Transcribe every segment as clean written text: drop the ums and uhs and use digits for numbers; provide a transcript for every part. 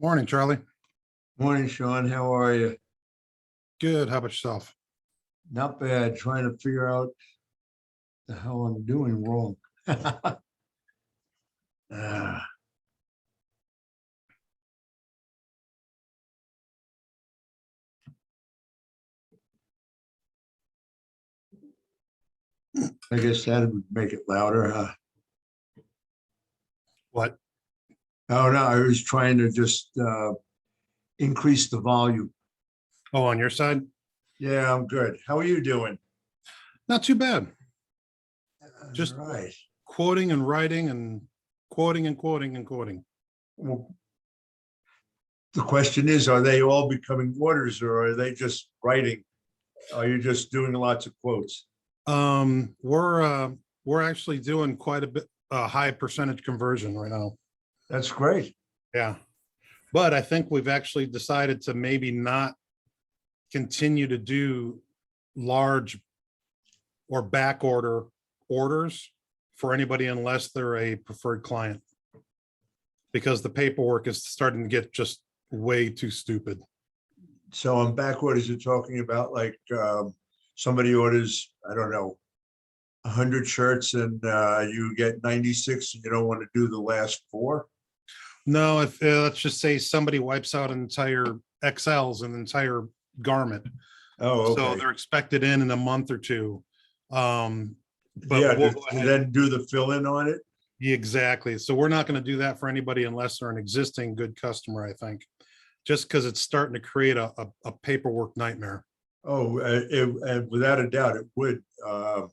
Morning, Charlie. Morning, Shawn. How are you? Good. How about yourself? Not bad. Trying to figure out the hell I'm doing wrong. Ah, I guess that would make it louder, huh? What? Oh, no, I was trying to just increase the volume. Oh, on your side? Yeah, I'm good. How are you doing? Not too bad. All Just right. quoting and writing and quoting and quoting and quoting. Well, the question is, are they all becoming orders or are they just writing? Are you just doing lots of quotes? We're actually doing quite a bit high percentage conversion right now. That's great. Yeah. But I think we've actually decided to maybe not continue to do large or back order orders for anybody unless they're a preferred client. Because the paperwork is starting to get just way too stupid. So on back orders, you're talking about like somebody orders, I don't know, 100 shirts and you get 96 and you don't want to do the last four? No, if let's just say somebody wipes out an entire XLs, an entire garment. Oh, So okay. they're expected in a month or two. But Yeah, we'll to go ahead. then do the fill in on it? Exactly. So we're not going to do that for anybody unless they're an existing good customer, I think. Just because it's starting to create a paperwork nightmare. Oh, and without a doubt, it would. I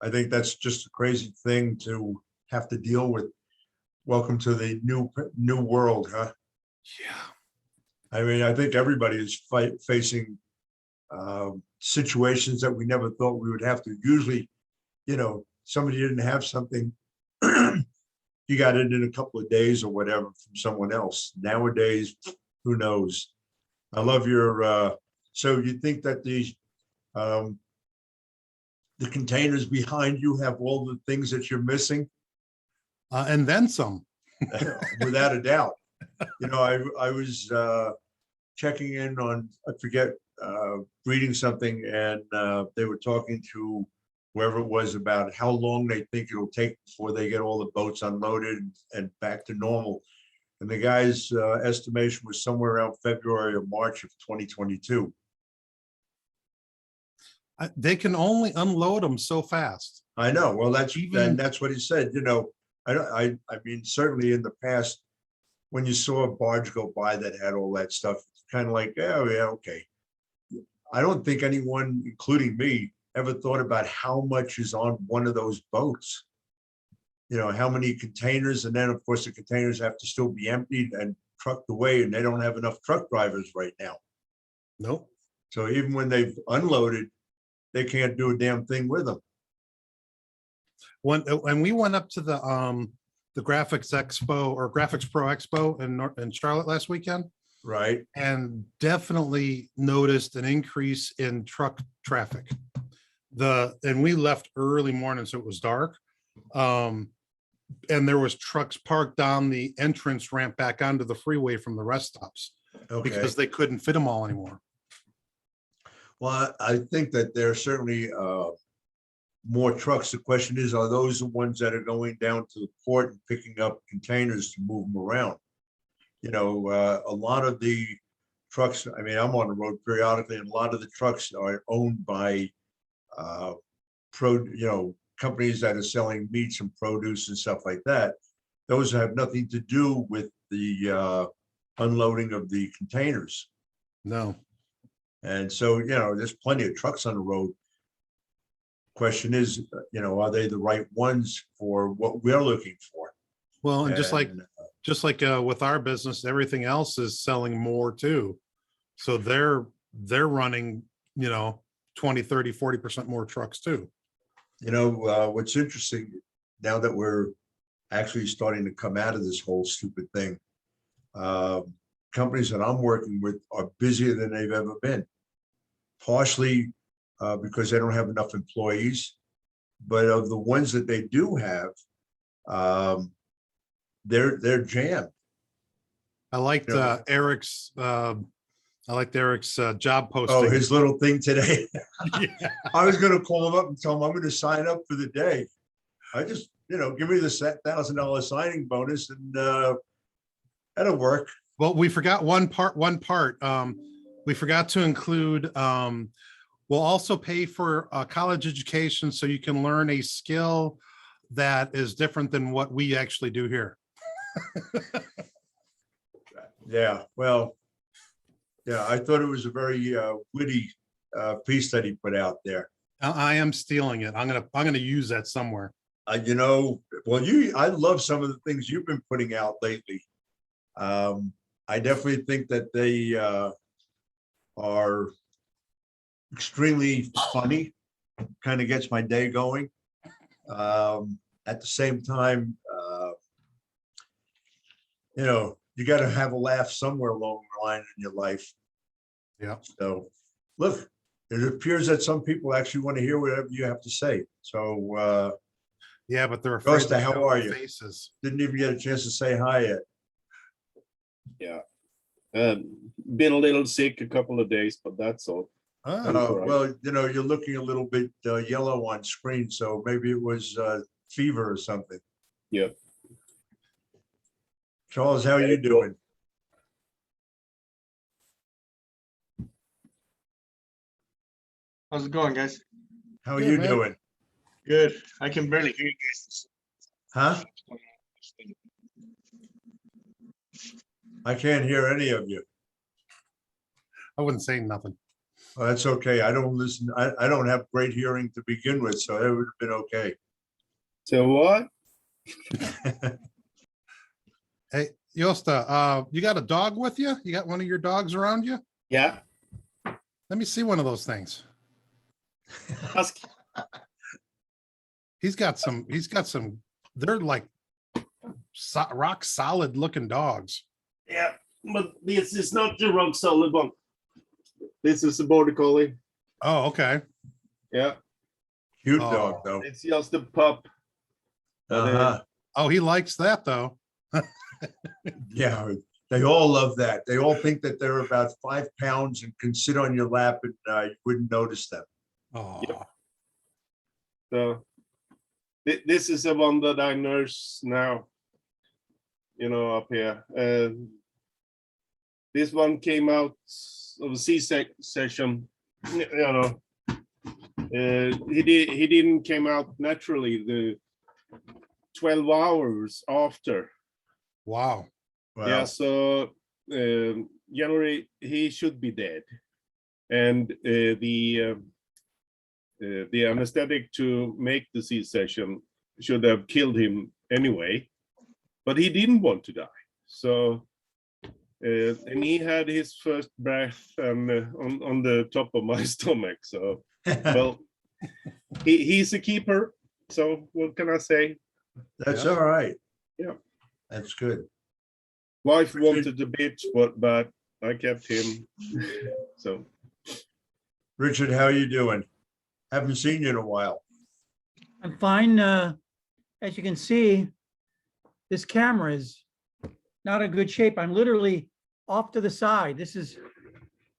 think that's just a crazy thing to have to deal with. Welcome to the new world, huh? Yeah. I mean, I think everybody is facing situations that we never thought we would have to. Usually, somebody didn't have something, you got it in a couple of days or whatever from someone else. Nowadays, who knows? I love your, so you think that the containers behind you have all the things that you're missing? And then some. Without a doubt. I was checking in on, I forget, reading something and they were talking to whoever it was about how long they think it'll take before they get all the boats unloaded and back to normal. And the guy's estimation was somewhere around February or March of 2022. They can only unload them so fast. I know. Well, that's Even that's what he said. I mean, certainly in the past, when you saw a barge go by that had all that stuff, it's kind of like, oh yeah, okay. I don't think anyone, including me, ever thought about how much is on one of those boats. How many containers, and then of course the containers have to still be emptied and trucked away, and they don't have enough truck drivers right now. nope. So even when they've unloaded, they can't do a damn thing with them. When we went up to the Graphics Expo or Graphics Pro Expo in Charlotte last weekend, Right. and definitely noticed an increase in truck traffic. And we left early morning, so it was dark. And there was trucks parked down the entrance ramp back onto the freeway from the rest stops because they couldn't fit them all anymore. Well, I think that there are certainly more trucks. The question is, are those the ones that are going down to the port and picking up containers to move them around? A lot of the trucks, I mean, I'm on the road periodically, and a lot of the trucks are owned by companies that are selling meats and produce and stuff like that. Those have nothing to do with the unloading of the containers. No. And so, there's plenty of trucks on the road. Question is, are they the right ones for what we're looking for? Well, and just like with our business, everything else is selling more too. So they're running, 20, 30, 40% more trucks too. What's interesting now that we're actually starting to come out of this whole stupid thing, companies that I'm working with are busier than they've ever been, partially because they don't have enough employees, but of the ones that they do have, they're jammed. I liked Yeah. Eric's, job Oh, posting. his little thing today. Yeah. I was gonna call him up and tell him I'm gonna sign up for the day. I just, give me the $1,000 signing bonus and that'll work. Well, we forgot one part. We forgot to include, we'll also pay for a college education so you can learn a skill that is different than what we actually do here. Yeah, well, yeah, I thought it was a very witty piece that he put out there. I am stealing it. I'm gonna use that somewhere. Well, I love some of the things you've been putting out lately. I definitely think that they are extremely funny, kind of gets my day going. At the same time, you got to have a laugh somewhere along the line in your life. Yeah. So, look, it appears that some people actually want to hear whatever you have to say. So, Yeah, but they're afraid Costa, to how show are their you? faces. Didn't even get a chance to say hi yet. Yeah. Been a little sick a couple of days, but that's all. Oh, right. Well, you're looking a little bit yellow on screen, so maybe it was fever or something. Yeah. Charles, how are you doing? How's it going, guys? How are Good, you man. doing? Good. I can barely hear you guys. Huh? I can't hear any of you. I wouldn't say nothing. Well, that's okay. I don't listen. I don't have great hearing to begin with, so that would have been okay. So what? Hey, Yosta, you got a dog with you? You got one of your dogs around you? Yeah. Let me see one of those things. Ask. He's got some, they're like rock solid looking dogs. Yeah, but this is not the rock solid one. This is a border collie. Oh, okay. Yeah, Cute Oh. dog, though. it's just a pup. Uh-huh. Oh, he likes that though. Yeah, they all love that. They all think that they're about 5 pounds and can sit on your lap and you wouldn't notice them. Oh, Yep. So this is the one that I nurse now. Up here. This one came out of a C-section. He didn't came out naturally. The 12 hours after. wow. Wow. Yeah, so generally he should be dead, and the anesthetic to make the C-section should have killed him anyway, but he didn't want to die. So and he had his first breath on the top of my stomach. So well, he's a keeper. So what can I say? That's Yeah. all right. Yeah. That's good. Wife wanted the bitch, but I kept him. So Richard, how are you doing? Haven't seen you in a while. I'm fine. As you can see, this camera is not in good shape. I'm literally off to the side. This is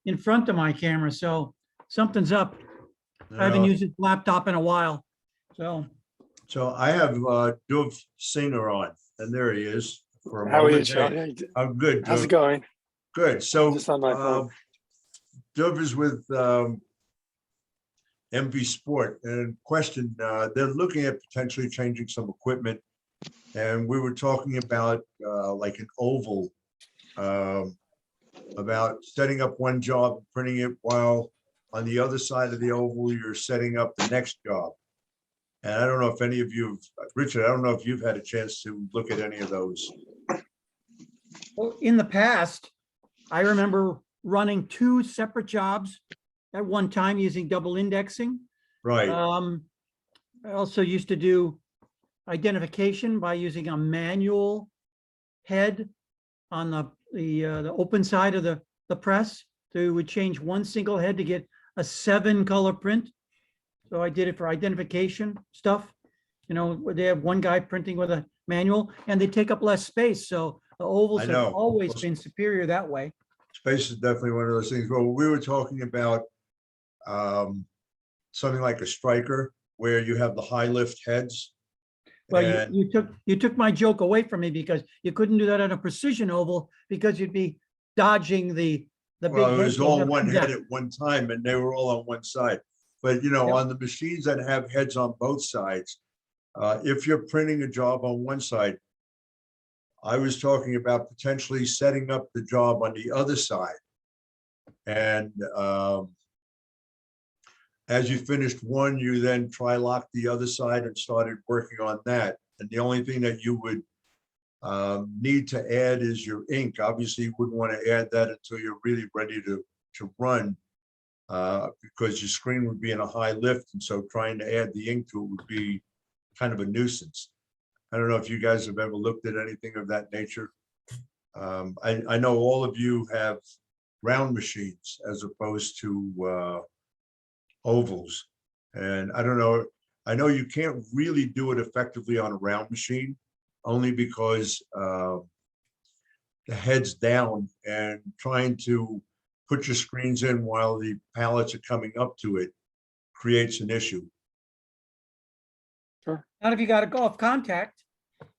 in front of my camera, so something's up. I haven't used this laptop in a while. So So I have Dov Singer on, and there he is. For a How are you, moment. Shawn? Hey, I'm good. How's Dov. it going? Good. So Just on my phone. Dov is with MV Sport, and question, they're looking at potentially changing some equipment. And we were talking about like an oval, about setting up one job, printing it, while on the other side of the oval, you're setting up the next job. And I don't know if any of you, Richard, I don't know if you've had a chance to look at any of those. well, in the past, I remember running 2 separate jobs at one time using double indexing. Right. I also used to do identification by using a manual head on the open side of the press. So we would change one single head to get a 7-color print. So I did it for identification stuff. They have one guy printing with a manual and they take up less space. So The ovals I have know. always been superior that way. Space is definitely one of those things. Well, we were talking about something like a striker where you have the high lift heads. Well, And you took my joke away from me because you couldn't do that on a precision oval because you'd be dodging the big. well, it heads was that all have one come head down. at one time and they were all on one side. But you know, Yep. on the machines that have heads on both sides, if you're printing a job on one side, I was talking about potentially setting up the job on the other side. And as you finished one, you then tri-locked the other side and started working on that. And the only thing that you would need to add is your ink. Obviously, you wouldn't want to add that until you're really ready to run, because your screen would be in a high lift. And so trying to add the ink to it would be kind of a nuisance. I don't know if you guys have ever looked at anything of that nature. I know all of you have round machines as opposed to ovals. And I don't know, I know you can't really do it effectively on a round machine, only because the head's down and trying to put your screens in while the pallets are coming up to it creates an issue. Not if you got a golf contact.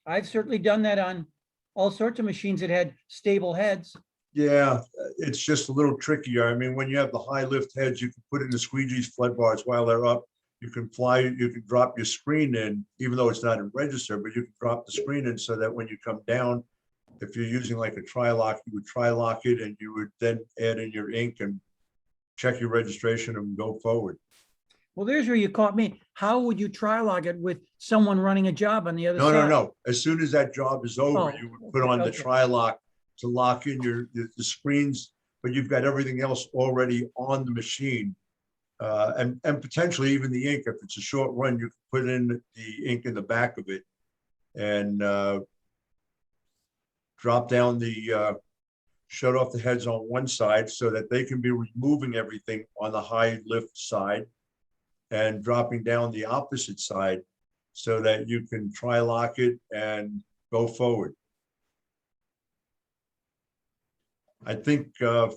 I've certainly done that on all sorts of machines that had stable heads. Yeah, it's just a little trickier. I mean, when you have the high lift heads, you can put in the squeegees flood bars while they're up. You can drop your screen in, even though it's not in register, but you can drop the screen in so that when you come down, if you're using like a tri-lock, you would tri-lock it and you would then add in your ink and check your registration and go forward. Well, there's where you caught me. How would you tri-log it with someone running a job on the other No, side? no. As soon as that job is over, Oh, you would put on the okay. tri-lock to lock in the screens, but you've got everything else already on the machine. And potentially even the ink, if it's a short run, you can put in the ink in the back of it and drop down shut off the heads on one side so that they can be removing everything on the high lift side and dropping down the opposite side so that you can tri-lock it and go forward. I think you're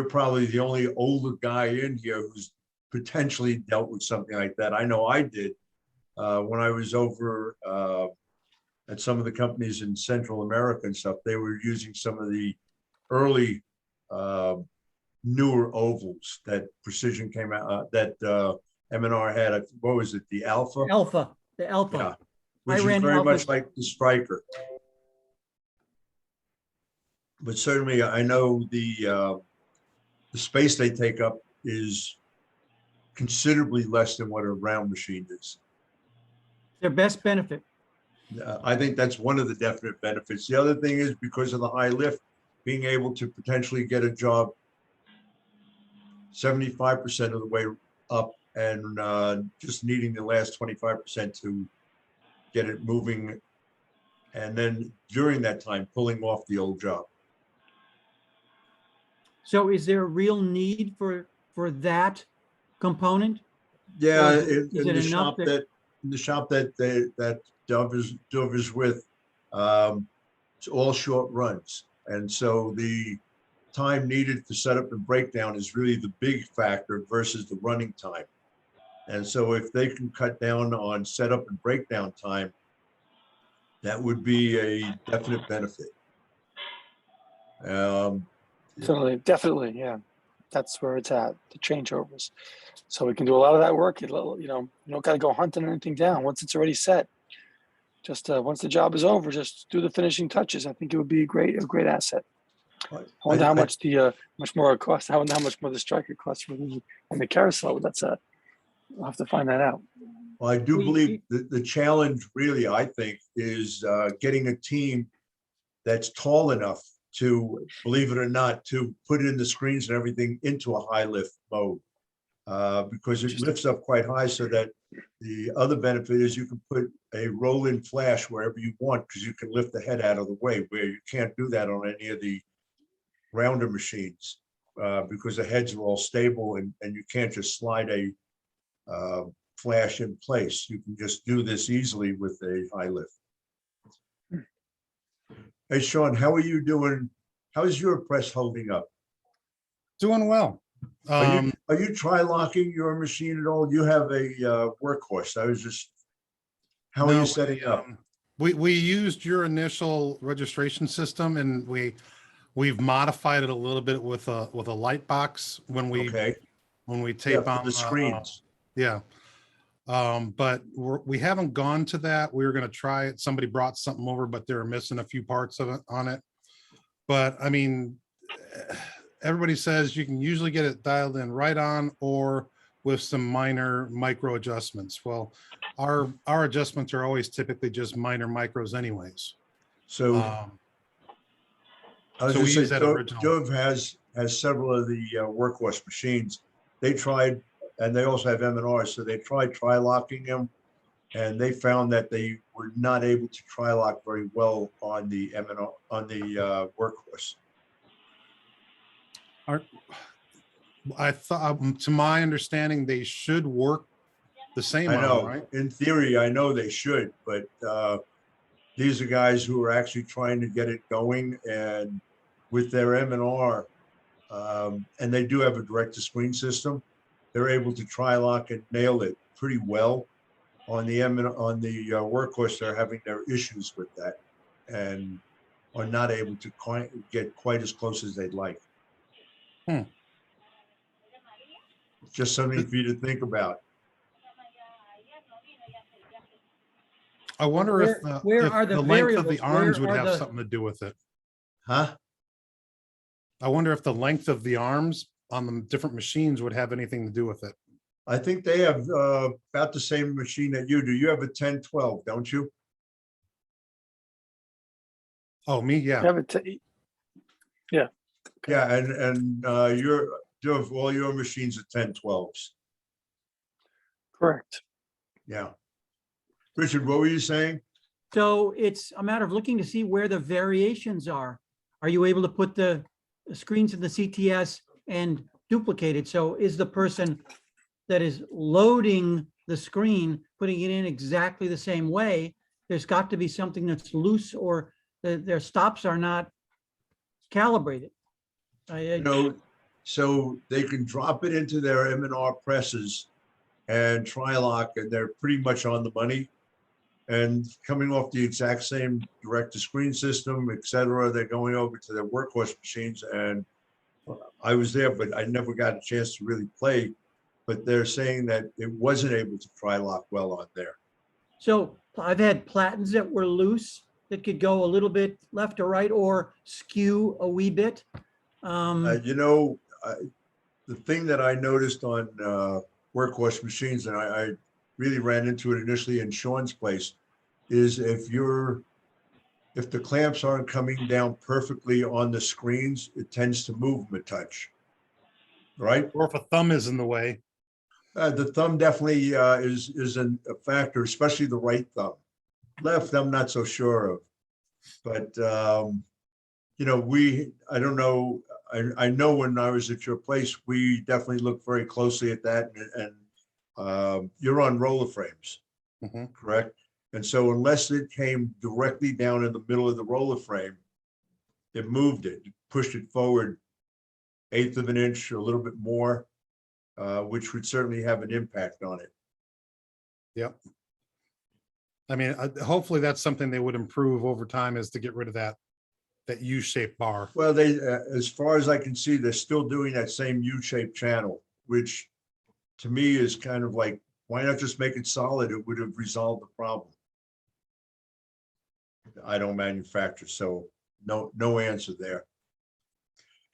probably the only older guy in here who's potentially dealt with something like that. I know I did when I was over at some of the companies in Central America and stuff. They were using some of the early newer ovals that Precision came out, that M&R had. What was it? The Alpha? The Alpha. Yeah, I which is ran very Alphas. much like the Striker. But certainly I know the space they take up is considerably less than what a round machine is. Their best benefit. I think that's one of the definite benefits. The other thing is because of the high lift, being able to potentially get a job 75% of the way up and just needing the last 25% to get it moving. And then during that time, pulling off the old job. So is there a real need for that component? Yeah, Or is in it the enough shop that Dove is with, it's all short runs. And so the time needed for setup and breakdown is really the big factor versus the running time. And so if they can cut down on setup and breakdown time, that would be a definite benefit. Certainly, definitely, yeah. That's where it's at, the changeovers. So we can do a lot of that work. You don't got to go hunting anything down once it's already set. Just once the job is over, just do the finishing touches. I think it would be a great asset. I wonder how much much more it costs. I wonder how much more the Striker costs and the carousel. We'll have to find that out. Well, I do believe the challenge really, I think, is getting a team that's tall enough to, believe it or not, to put in the screens and everything into a high lift mode. Because it lifts up quite high, so that the other benefit is you can put a roll-in flash wherever you want, because you can lift the head out of the way, where you can't do that on any of the rounder machines, because the heads are all stable and you can't just slide a flash in place. You can just do this easily with a high lift. Hey, Shawn, how are you doing? How's your press holding up? Doing well. Are you tri-locking your machine at all? You have a workhorse. How are no, you setting up? We used your initial registration system and we've modified it a little bit with a light box when we Okay, yeah, tape for on the screens. yeah. But we haven't gone to that. We were going to try it. Somebody brought something over, but they were missing a few parts of it on it. But I mean, everybody says you can usually get it dialed in right on or with some minor micro adjustments. Well, our adjustments are always typically just minor micros anyways. So I was So we just use saying, that original. Dove has several of the workhorse machines. They tried, and they also have M&R, so they tried tri-locking them, and they found that they were not able to tri-lock very well on the M&R, on the workhorse. I thought, to my understanding, they should work the same I on, know, right? in theory, I know they should, but these are guys who are actually trying to get it going, and with their M&R, and they do have a direct-to-screen system, they're able to tri-lock and nail it pretty well. On the workhorse, they're having their issues with that, and are not able to get quite as close as they'd like. Hmm. Just something for you to think about. I wonder if Where are the the length of the variables? arms Where would are have the- something to do with it. Huh? I wonder if the length of the arms on the different machines would have anything to do with it. I think they have about the same machine that you do. You have a 1012, don't you? Oh, me, yeah. Have it Yeah, and you have all your machines are 1012s. correct. Yeah. Richard, what were you saying? So it's a matter of looking to see where the variations are. Are you able to put the screens in the CTS and duplicate it? So is the person that is loading the screen, putting it in exactly the same way? There's got to be something that's loose or their stops are not calibrated. So they can drop it into their M&R presses and tri-lock, and they're pretty much on the money. And coming off the exact same direct-to-screen system, et cetera, they're going over to their workhorse machines. And I was there, but I never got a chance to really play. But they're saying that it wasn't able to tri-lock well on there. So I've had platens that were loose that could go a little bit left or right or skew a wee bit. The thing that I noticed on workhorse machines, and I really ran into it initially in Shawn's place, is if the clamps aren't coming down perfectly on the screens, it tends to move them a touch, right? Or if a thumb is in the way. The thumb definitely is a factor, especially the right thumb. Left, I'm not so sure of, but I don't know. I know when I was at your place, we definitely looked very closely at that, and you're on roller frames, Mhm. correct? And so unless it came directly down in the middle of the roller frame, it moved it, pushed it forward 1/8 of an inch or a little bit more, which would certainly have an impact on it. Yep. I mean, hopefully that's something they would improve over time, is to get rid of that U-shaped bar. Well, they, as far as I can see, they're still doing that same U-shaped channel, which to me is kind of like, why not just make it solid? It would have resolved the problem. I don't manufacture, so no answer there.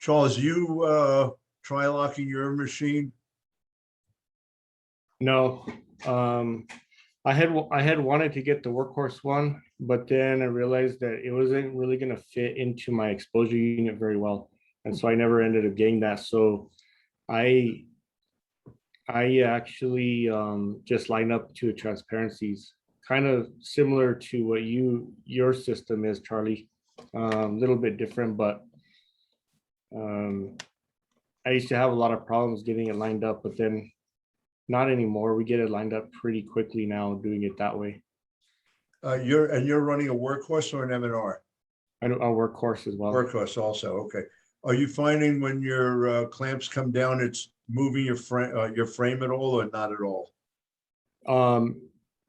Charles, you tri-locking your machine? No, I had wanted to get the workhorse one, but then I realized that it wasn't really gonna fit into my exposure unit very well. And so I never ended up getting that. So I actually just line up to transparencies, kind of similar to what your system is, Charlie. A little bit different, but I used to have a lot of problems getting it lined up, but then not anymore. We get it lined up pretty quickly now doing it that way. You're running a workhorse or an M&R? I do a workhorse as well. Workhorse also, okay. Are you finding when your clamps come down, it's moving your frame at all or not at all?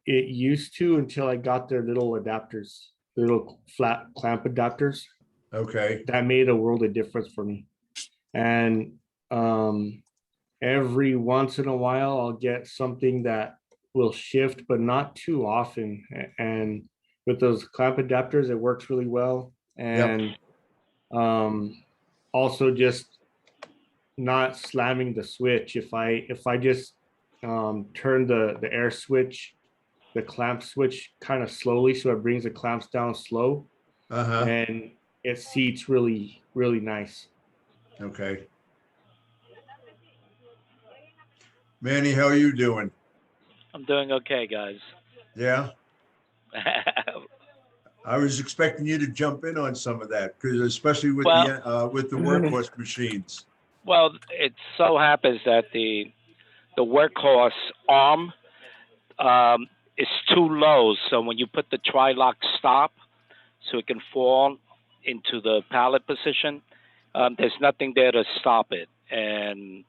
It used to until I got their little adapters, little flat clamp adapters. Okay, That made a world of difference for me. And every once in a while, I'll get something that will shift, but not too often. And with those clamp adapters, it works really well. And also just not slamming the switch. If I just turn the air switch, the clamp switch kind of slowly, so it brings the clamps down slow, and it seats really, really nice. okay. Manny, how are you doing? I'm doing okay, guys. Yeah, I was expecting you to jump in on some of that, because especially with the workhorse machines. Well, it so happens that the workhorse arm is too low, so when you put the tri-lock stop, so it can fall into the pallet position, there's nothing there to stop it, and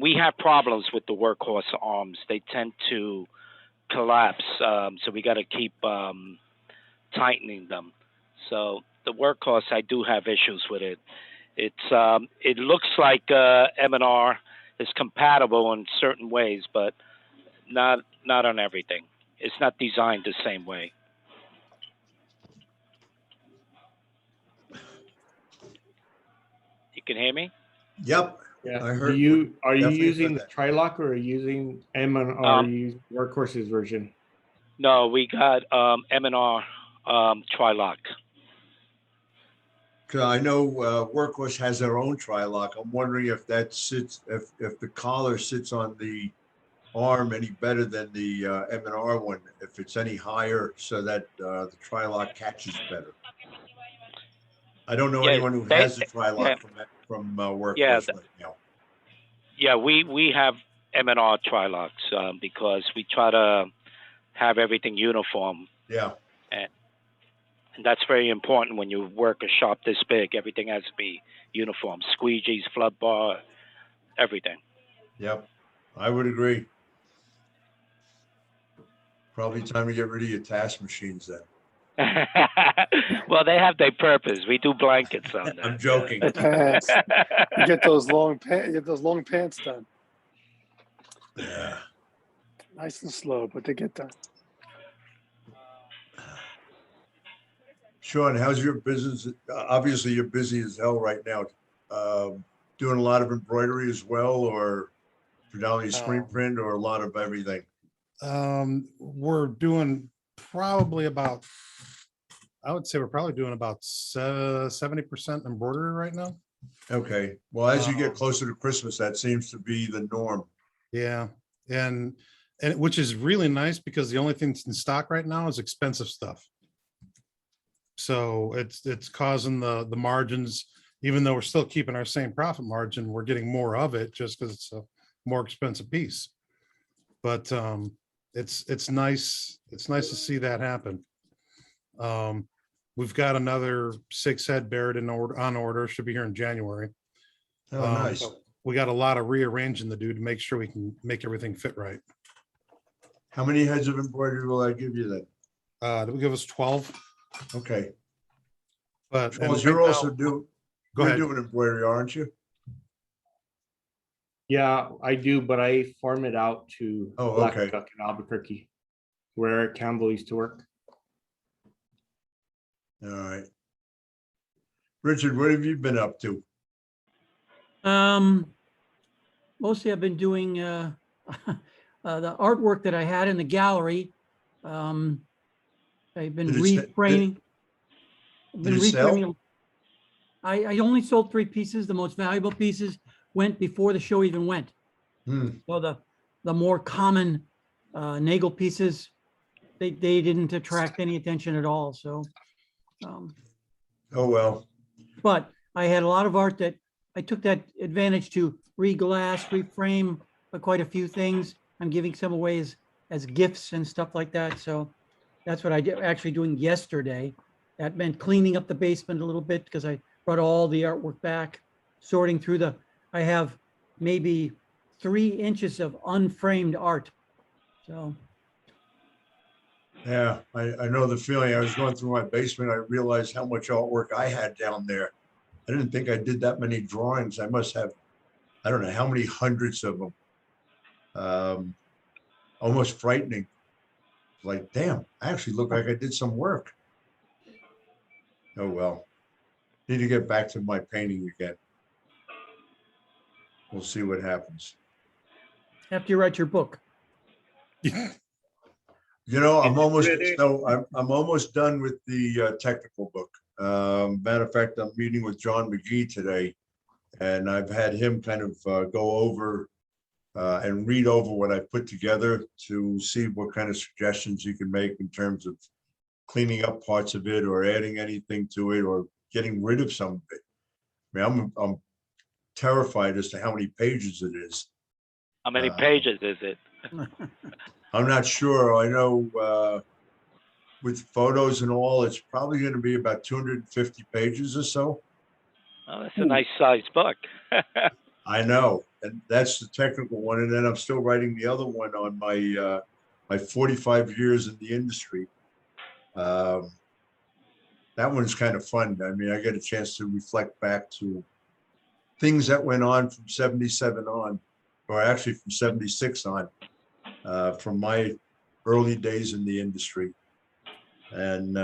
we have problems with the workhorse arms. They tend to collapse, so we got to keep tightening them. So the workhorse, I do have issues with it. It looks like M&R is compatible in certain ways, but not on everything. It's not designed the same way. You can hear me? Yep. Yeah. I heard. Are you definitely using heard the that. tri-lock or are you using M&R? Are you using Workhorse's version? No, we got M&R tri-lock. Cause I know Workhorse has their own tri-lock. I'm wondering if that sits, if the collar sits on the arm any better than the M&R one, if it's any higher so that the tri-lock catches better. I don't know Yeah, anyone who has the tri-lock from Yeah, Workhorse right now. Yeah, we have M&R tri-locks because we try to have everything uniform. Yeah. And that's very important when you work a shop this big. Everything has to be uniform. Squeegees, flood bar, everything. Yep. I would agree. Probably time to get rid of your task machines then. Well, they have their purpose. We do blankets on that. I'm joking. The pants. You get those long pants. You get those long pants done. Yeah. Nice and slow, but they get done. Shawn, how's your business? Obviously, you're busy as hell right now. Doing a lot of embroidery as well, or predominantly screen print, or a lot of everything? We're doing probably about, I would say we're probably doing about 70% embroidery right now. Okay. Well, as you get closer to Christmas, that seems to be the norm. Yeah. And which is really nice because the only thing that's in stock right now is expensive stuff. So it's causing the margins, even though we're still keeping our same profit margin, we're getting more of it just because it's a more expensive piece. But it's nice. It's nice to see that happen. We've got another 6 head Barrett on order. Should be here in January. Oh, nice. We got a lot of rearranging to do to make sure we can make everything fit right. How many heads of embroidery will I give you then? That will give us 12. Okay. But Charles, you're also doing embroidery, aren't you? Yeah, I do, but I farm it out to Black okay. Duck in Albuquerque, where Eric Campbell used to work. All right. Richard, what have you been up to? Mostly I've been doing the artwork that I had in the gallery. I've been reframing. Did it sell? I only sold 3 pieces. The most valuable pieces went before the show even went. So the more common Nagel pieces, they didn't attract any attention at all. So, oh well. But I had a lot of art that I took that advantage to re-glass, reframe quite a few things. I'm giving some away as gifts and stuff like that. So that's what I did actually doing yesterday That meant cleaning up the basement a little bit because I brought all the artwork back, sorting through I have maybe 3 inches of unframed art. So, Yeah, I know the feeling. I was going through my basement. I realized how much artwork I had down there. I didn't think I did that many drawings. I must have, I don't know how many hundreds of them. Almost frightening. Like, damn, I actually look like I did some work. Oh, well. Need to get back to my painting again. We'll see what happens. after you write your book. You know, I'm Is it almost, ready? so I'm almost done with the technical book. Matter of fact, I'm meeting with John McGee today. And I've had him kind of go over and read over what I put together to see what kind of suggestions you can make in terms of cleaning up parts of it or adding anything to it or getting rid of some of it. I mean, I'm terrified as to how many pages it is. How many pages is it? I'm not sure. I know with photos and all, it's probably going to be about 250 pages or so. Oh, that's a nice sized book. I know, and that's the technical one. And then I'm still writing the other one on my my 45 years in the industry. That one's kind of fun. I mean, I get a chance to reflect back to things that went on from 77 on, or actually from 76 on, from my early days in the industry. And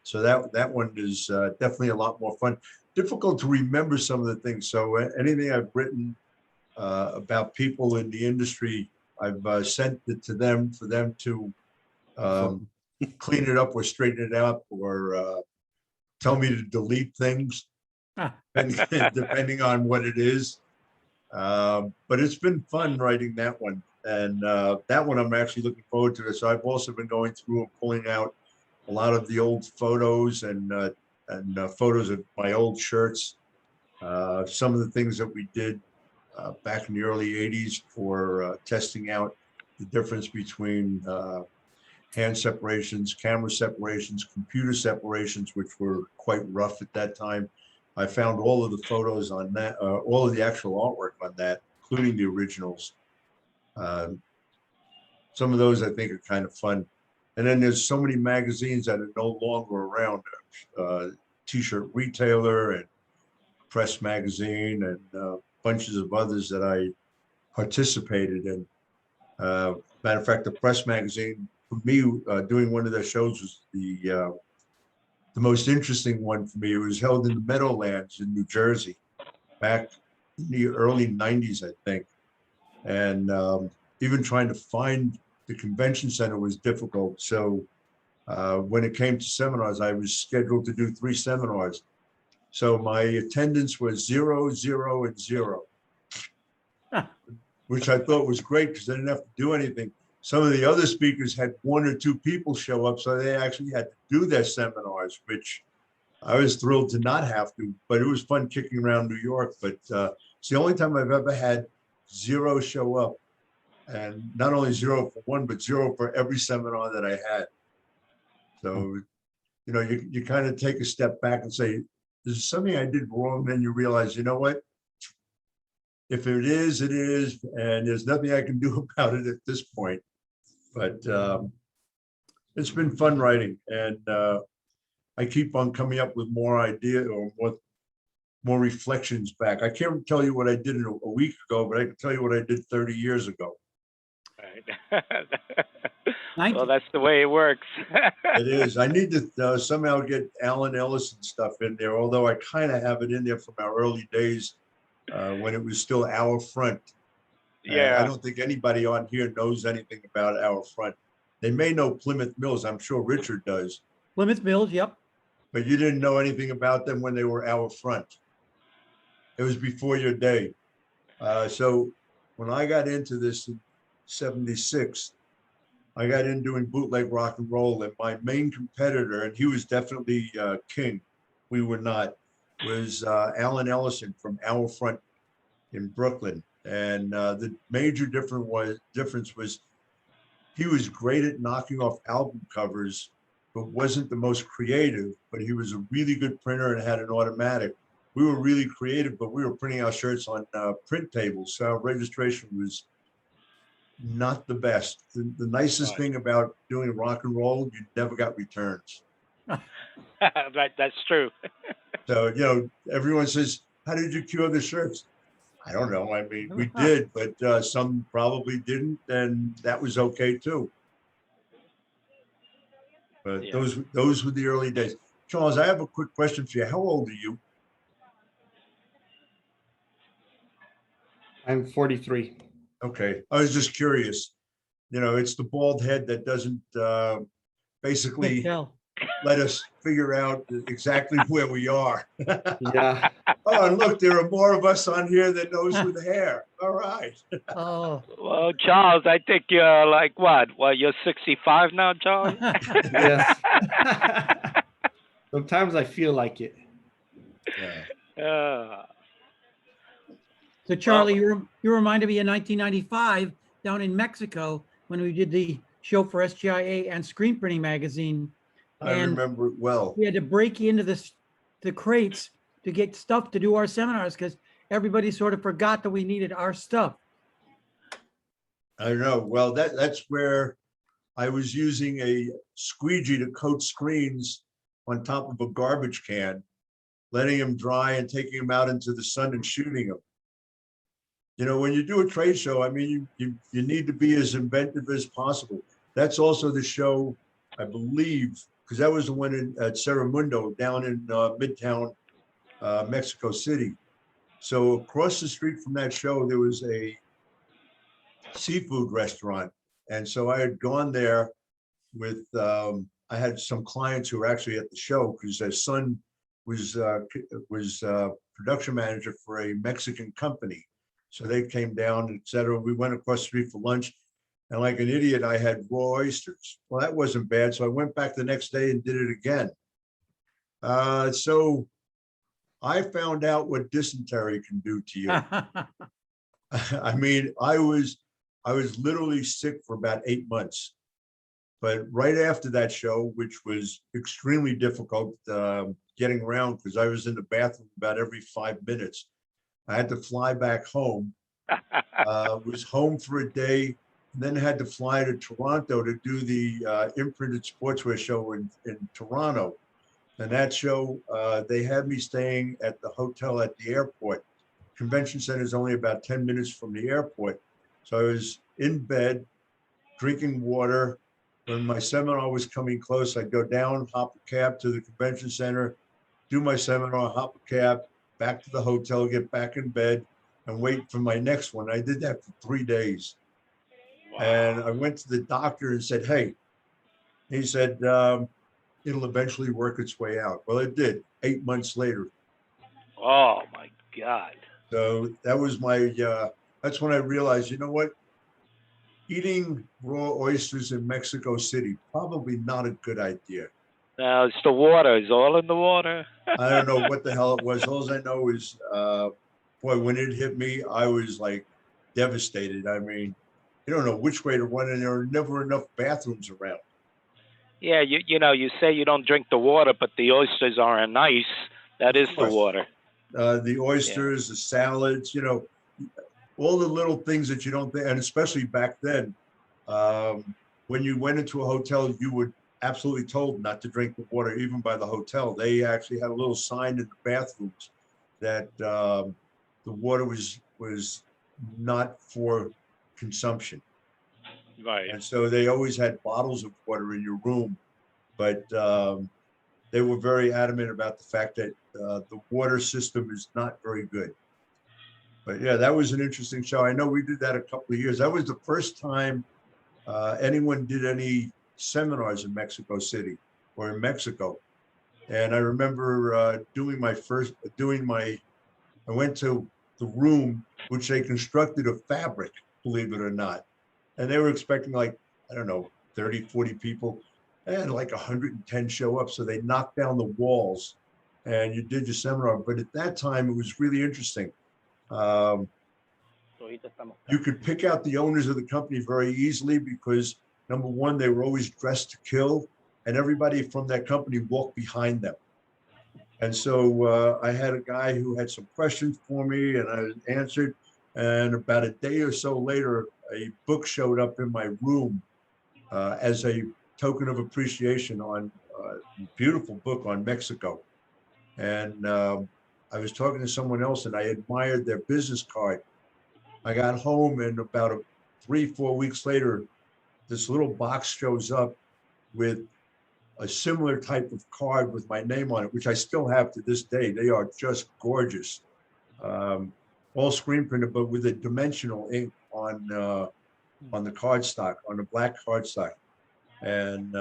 so that one is definitely a lot more fun. Difficult to remember some of the things. So anything I've written about people in the industry, I've sent it to them for them to clean it up or straighten it up or tell me to delete things, depending on what it is. But it's been fun writing that one. And that one I'm actually looking forward to. So I've also been going through and pulling out a lot of the old photos and photos of my old shirts. Some of the things that we did back in the early 80s for testing out the difference between hand separations, camera separations, computer separations, which were quite rough at that time. I found all of the photos on that, all of the actual artwork on that, including the originals. Some of those I think are kind of fun. And then there's so many magazines that are no longer around. T-shirt Retailer and Press Magazine and bunches of others that I participated in. Matter of fact, the Press Magazine, for me, doing one of their shows was the most interesting one for me. It was held in the Meadowlands in New Jersey back in the early 90s, I think. And even trying to find the convention center was difficult. So when it came to seminars, I was scheduled to do 3 seminars. So my attendance was 0, 0, and 0, which I thought was great because I didn't have to do anything. Some of the other speakers had 1 or 2 people show up, so they actually had to do their seminars, which I was thrilled to not have to, but it was fun kicking around New York. But it's the only time I've ever had 0 show up. And not only 0 for one, but 0 for every seminar that I had. So, you know, you kind of take a step back and say, there's something I did wrong. Then you realize, you know what? If it is, it is. And there's nothing I can do about it at this point. But it's been fun writing. And I keep on coming up with more ideas or more reflections back. I can't tell you what I did a week ago, but I can tell you what I did 30 years ago. Right. Well, that's the way it works. It is. I need to somehow get Alan Ellison stuff in there, although I kind of have it in there from our early days when it was still Our Front. Yeah. I don't think anybody on here knows anything about Our Front. They may know Plymouth Mills. I'm sure Richard does. Plymouth Mills, yep. But you didn't know anything about them when they were Our Front. It was before your day. So when I got into this in 76, I got in doing bootleg rock and roll, and my main competitor, and he was definitely king, we were not, was Alan Ellison from Our Front in Brooklyn. And the major difference was he was great at knocking off album covers but wasn't the most creative, but he was a really good printer and had an automatic. We were really creative, but we were printing our shirts on print tables. So our registration was not the best. The nicest Right. thing about doing rock and roll, you never got returns. Right, that's true. So, you know, everyone says, how did you cure the shirts? I don't know. I mean, we did, but some probably didn't, and that was okay too. But Yeah. those were the early days. Charles, I have a quick question for you. How old are you? I'm 43. Okay, I was just curious. You know, it's the bald head that doesn't Can't basically tell. let us figure out exactly where we are. Yeah. Oh, and look, there are more of us on here than those with hair. All right. Oh. Well, Charles, I think you're like what? Well, you're 65 now, Charles? Yes. Sometimes I feel like it. Yeah. So Charlie, you reminded me of 1995 down in Mexico when we did the show for SGIA and Screen Printing Magazine. I And remember it well. we had to break into the crates to get stuff to do our seminars because everybody sort of forgot that we needed our stuff. I don't know. Well, that's where I was using a squeegee to coat screens on top of a garbage can, letting them dry and taking them out into the sun and shooting them. You know, when you do a trade show, I mean, you need to be as inventive as possible. That's also the show, I believe, because that was the one at Cerramundo down in Midtown, Mexico City. So across the street from that show, there was a seafood restaurant. And so I had gone there with, I had some clients who were actually at the show because their son was production manager for a Mexican company. So they came down, et cetera. We went across the street for lunch. And like an idiot, I had raw oysters. Well, that wasn't bad. So I went back the next day and did it again. So I found out what dysentery can do to you. I mean, I was literally sick for about 8 months. But right after that show, which was extremely difficult getting around because I was in the bathroom about every 5 minutes, I had to fly back home. Was home for a day, and then had to fly to Toronto to do the imprinted sportswear show in Toronto. And that show, they had me staying at the hotel at the airport. Convention Center is only about 10 minutes from the airport. So I was in bed, drinking water. When my seminar was coming close, I'd go down, hop a cab to the convention center, do my seminar, hop a cab, back to the hotel, get back in bed, and wait for my next one. I did that for 3 days. Wow. And I went to the doctor and said, hey, he said, it'll eventually work its way out. Well, it did 8 months later. Oh my God. So that was my, that's when I realized, you know what? Eating raw oysters in Mexico City, probably not a good idea. Now it's the water. It's all in the water. I don't know what the hell it was. All I know is, boy, when it hit me, I was like devastated. I mean, you don't know which way to run, and there are never enough bathrooms around. Yeah, you know, you say you don't drink the water, but the oysters are nice. That is the course. water. The oysters, the salads, you know, all the little things that you don't think, and especially back then, when you went into a hotel, you were absolutely told not to drink the water, even by the hotel. They actually had a little sign in the bathrooms that the water was not for consumption. Right. And so they always had bottles of water in your room, but they were very adamant about the fact that the water system is not very good. But yeah, that was an interesting show. I know we did that a couple of years. That was the first time anyone did any seminars in Mexico City or in Mexico. And I remember I went to the room, which they constructed of fabric, believe it or not. And they were expecting like, I don't know, 30, 40 people, and like 110 show up. So they knocked down the walls and you did your seminar. But at that time, it was really interesting. You could pick out the owners of the company very easily because number one, they were always dressed to kill. and everybody from that company walked behind them. And so I had a guy who had some questions for me, and I answered. And about a day or so later, a book showed up in my room as a token of appreciation on a beautiful book on Mexico. And I was talking to someone else, and I admired their business card. I got home, and about 3-4 weeks later, this little box shows up with a similar type of card with my name on it, which I still have to this day. They are just gorgeous. All screen printed, but with a dimensional ink on the cardstock, on the black cardstock. And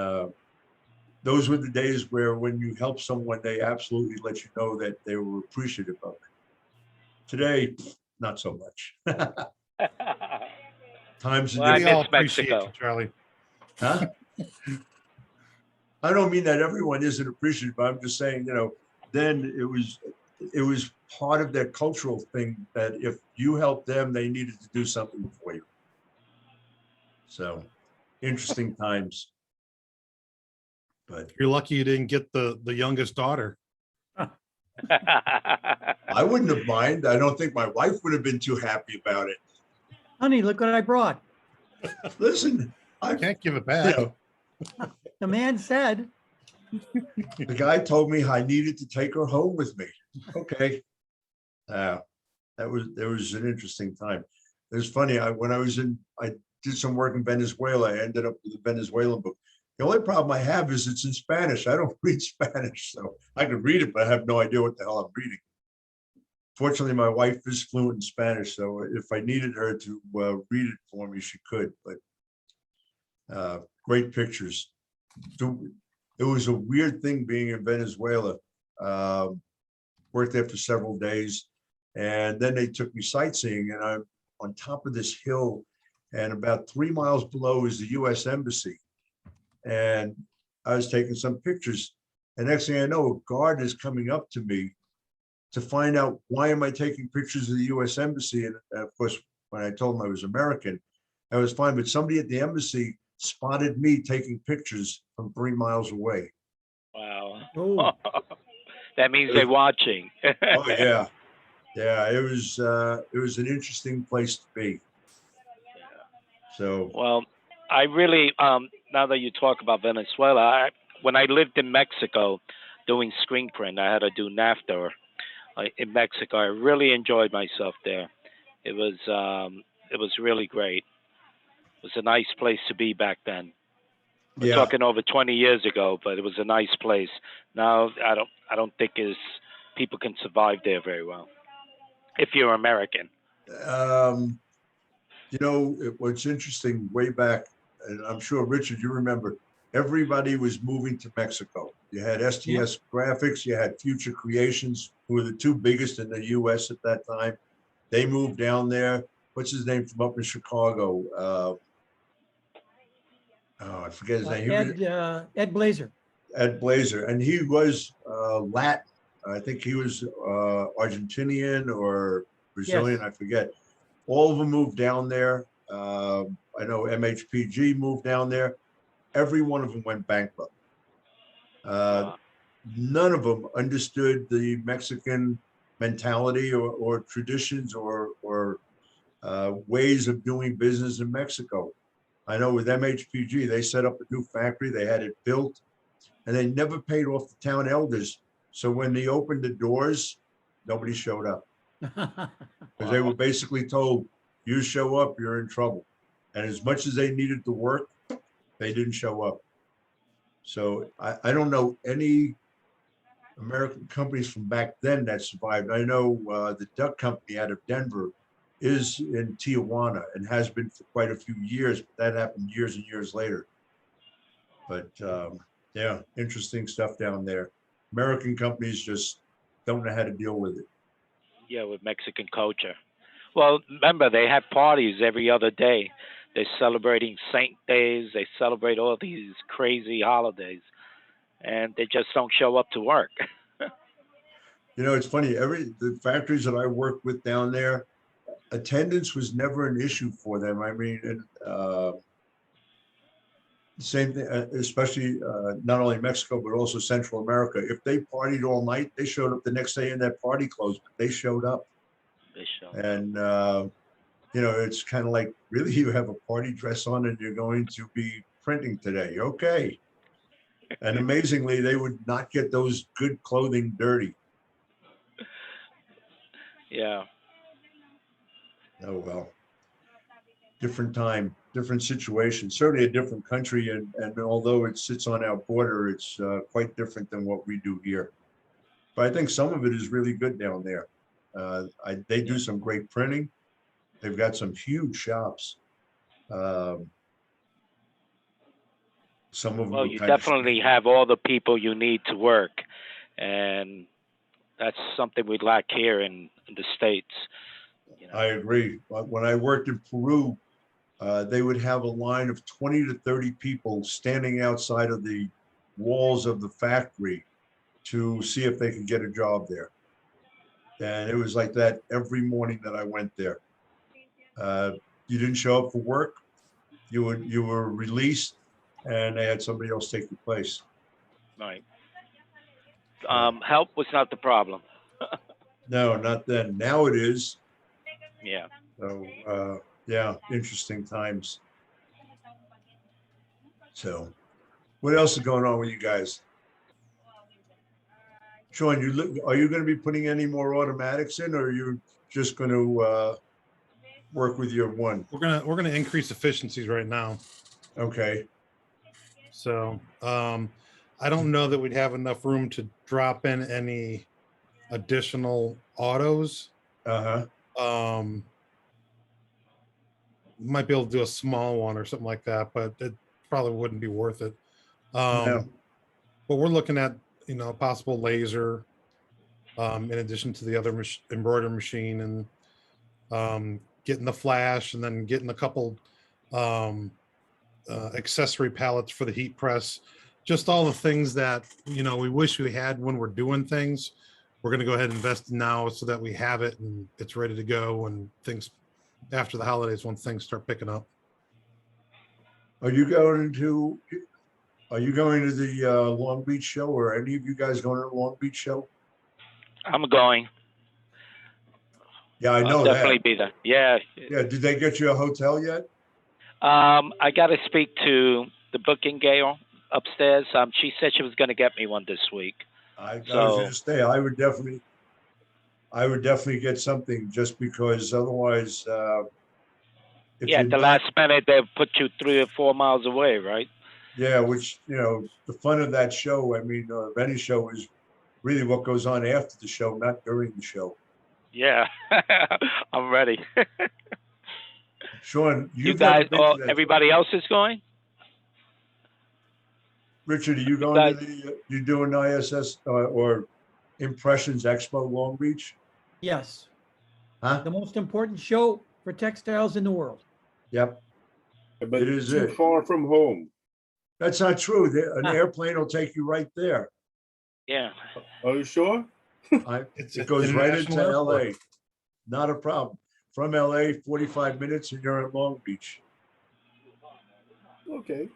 those were the days where when you help someone, they absolutely let you know that they were appreciative of it. Today, not so much. Times Well, I We all miss appreciate Mexico. you, Charlie. Huh? I don't mean that everyone isn't appreciative, but I'm just saying, then it was part of their cultural thing that if you helped them, they needed to do something for you. So interesting times. But You're lucky you didn't get the youngest daughter. I wouldn't have minded. I don't think my wife would have been too happy about it. Honey, look what I brought. Listen, I can't give it back. The man said, the guy told me I needed to take her home with me. Okay. There was an interesting time. It was funny. I did some work in Venezuela. I ended up with a Venezuelan book. The only problem I have is it's in Spanish. I don't read Spanish, so I can read it, but I have no idea what the hell I'm reading. Fortunately, my wife is fluent in Spanish, so if I needed her to read it for me, she could. But great pictures. It was a weird thing being in Venezuela. Worked there for several days, and then they took me sightseeing, and I'm on top of this hill, and about 3 miles below is the U.S. Embassy. And I was taking some pictures, and next thing I know, a guard is coming up to me to find out why am I taking pictures of the U.S. Embassy. And of course, when I told him I was American, I was fine, but somebody at the embassy spotted me taking pictures from 3 miles away. Wow. oh, That means they're watching. Oh yeah, yeah. It was an interesting place to be. So Well, I really, now that you talk about Venezuela, when I lived in Mexico doing screen print, I had to do NAFTA in Mexico. I really enjoyed myself there. It was really great. It was a nice place to be back then. We're yeah, talking over 20 years ago, but it was a nice place. Now I don't think people can survive there very well if you're American. what's interesting way back, and I'm sure Richard, you remember, everybody was moving to Mexico. You had STS Graphics, you had Future Creations, who were the two biggest in the US at that time. They moved down there. What's his name from up in Chicago? I forget his name. Ed Blazer. Ed Blazer, and he was Latin. I think he was Argentinian or Brazilian, Yes. I forget. All of them moved down there. I know MHPG moved down there. Every one of them went bankrupt. None of them understood the Mexican mentality or traditions or ways of doing business in Mexico. I know with MHPG, they set up a new factory, they had it built, and they never paid off the town elders. So when they opened the doors, nobody showed up. Because they were basically told, you show up, you're in trouble. And as much as they needed to work, they didn't show up. So I don't know any American companies from back then that survived. I know the Duck Company out of Denver is in Tijuana and has been for quite a few years, but that happened years and years later. But yeah, interesting stuff down there. American companies just don't know how to deal with it. Yeah, with Mexican culture. Well, remember, they have parties every other day. They're celebrating Saint Days. They celebrate all these crazy holidays, and they just don't show up to work. It's funny. The factories that I worked with down there, attendance was never an issue for them. I mean, Same thing, especially not only Mexico, but also Central America. If they partied all night, they showed up the next day and that party closed, but they showed up. They show. And, you know, it's kind of like, really, you have a party dress on and you're going to be printing today. Okay. And amazingly, they would not get those good clothing dirty. Yeah. Oh, well. Different time, different situation, certainly a different country. And although it sits on our border, it's quite different than what we do here. But I think some of it is really good down there. They do some great printing. They've got some huge shops. Some of them. Well, are you kind of definitely have all the people you need to work, and that's something we lack here in the States. You know? I agree. But when I worked in Peru, they would have a line of 20 to 30 people standing outside of the walls of the factory to see if they could get a job there. And it was like that every morning that I went there. You didn't show up for work, you were released, and they had somebody else take your place. Right. Help was not the problem. No, not then. Now it is. Yeah. So yeah, interesting times. So what else is going on with you guys? Shawn, are you going to be putting any more automatics in, or are you just going to work with your one? We're gonna increase efficiencies right now. Okay. So I don't know that we'd have enough room to drop in any additional autos. Uh-huh. Might be able to do a small one or something like that, but it probably wouldn't be worth it. No. But we're looking at, you know, a possible laser in addition to the other embroidery machine, and getting the flash, and then getting a couple accessory pallets for the heat press. Just all the things that, you know, we wish we had when we're doing things. We're going to go ahead and invest now so that we have it and it's ready to go, and things after the holidays, when things start picking up. Are you going to the Long Beach show, or any of you guys going to the Long Beach show? I'm going. Yeah, I know I'll definitely that. be there. Yeah. Yeah, did they get you a hotel yet? I got to speak to the booking gal upstairs. She said she was going to get me one this week. I was So- going to say, I would definitely get something, just because otherwise, if Yeah, you're at the not- last minute, they'll put you 3 or 4 miles away, right? Yeah, which, you know, the fun of that show, I mean, of any show, is really what goes on after the show, not during the show. Yeah, I'm ready. Shawn, You you've never guys, been to that. everybody else is going? Richard, are you going to you doing ISS or Impressions Expo Long Beach? Yes, Huh? the most important show for textiles in the world. Yep, But It is too it. far from home. that's not true. An Huh. airplane will take you right there. Yeah. Are you sure? It's It goes right into international LA. airport. Not a problem. From LA, 45 minutes and you're at Long Beach. Okay.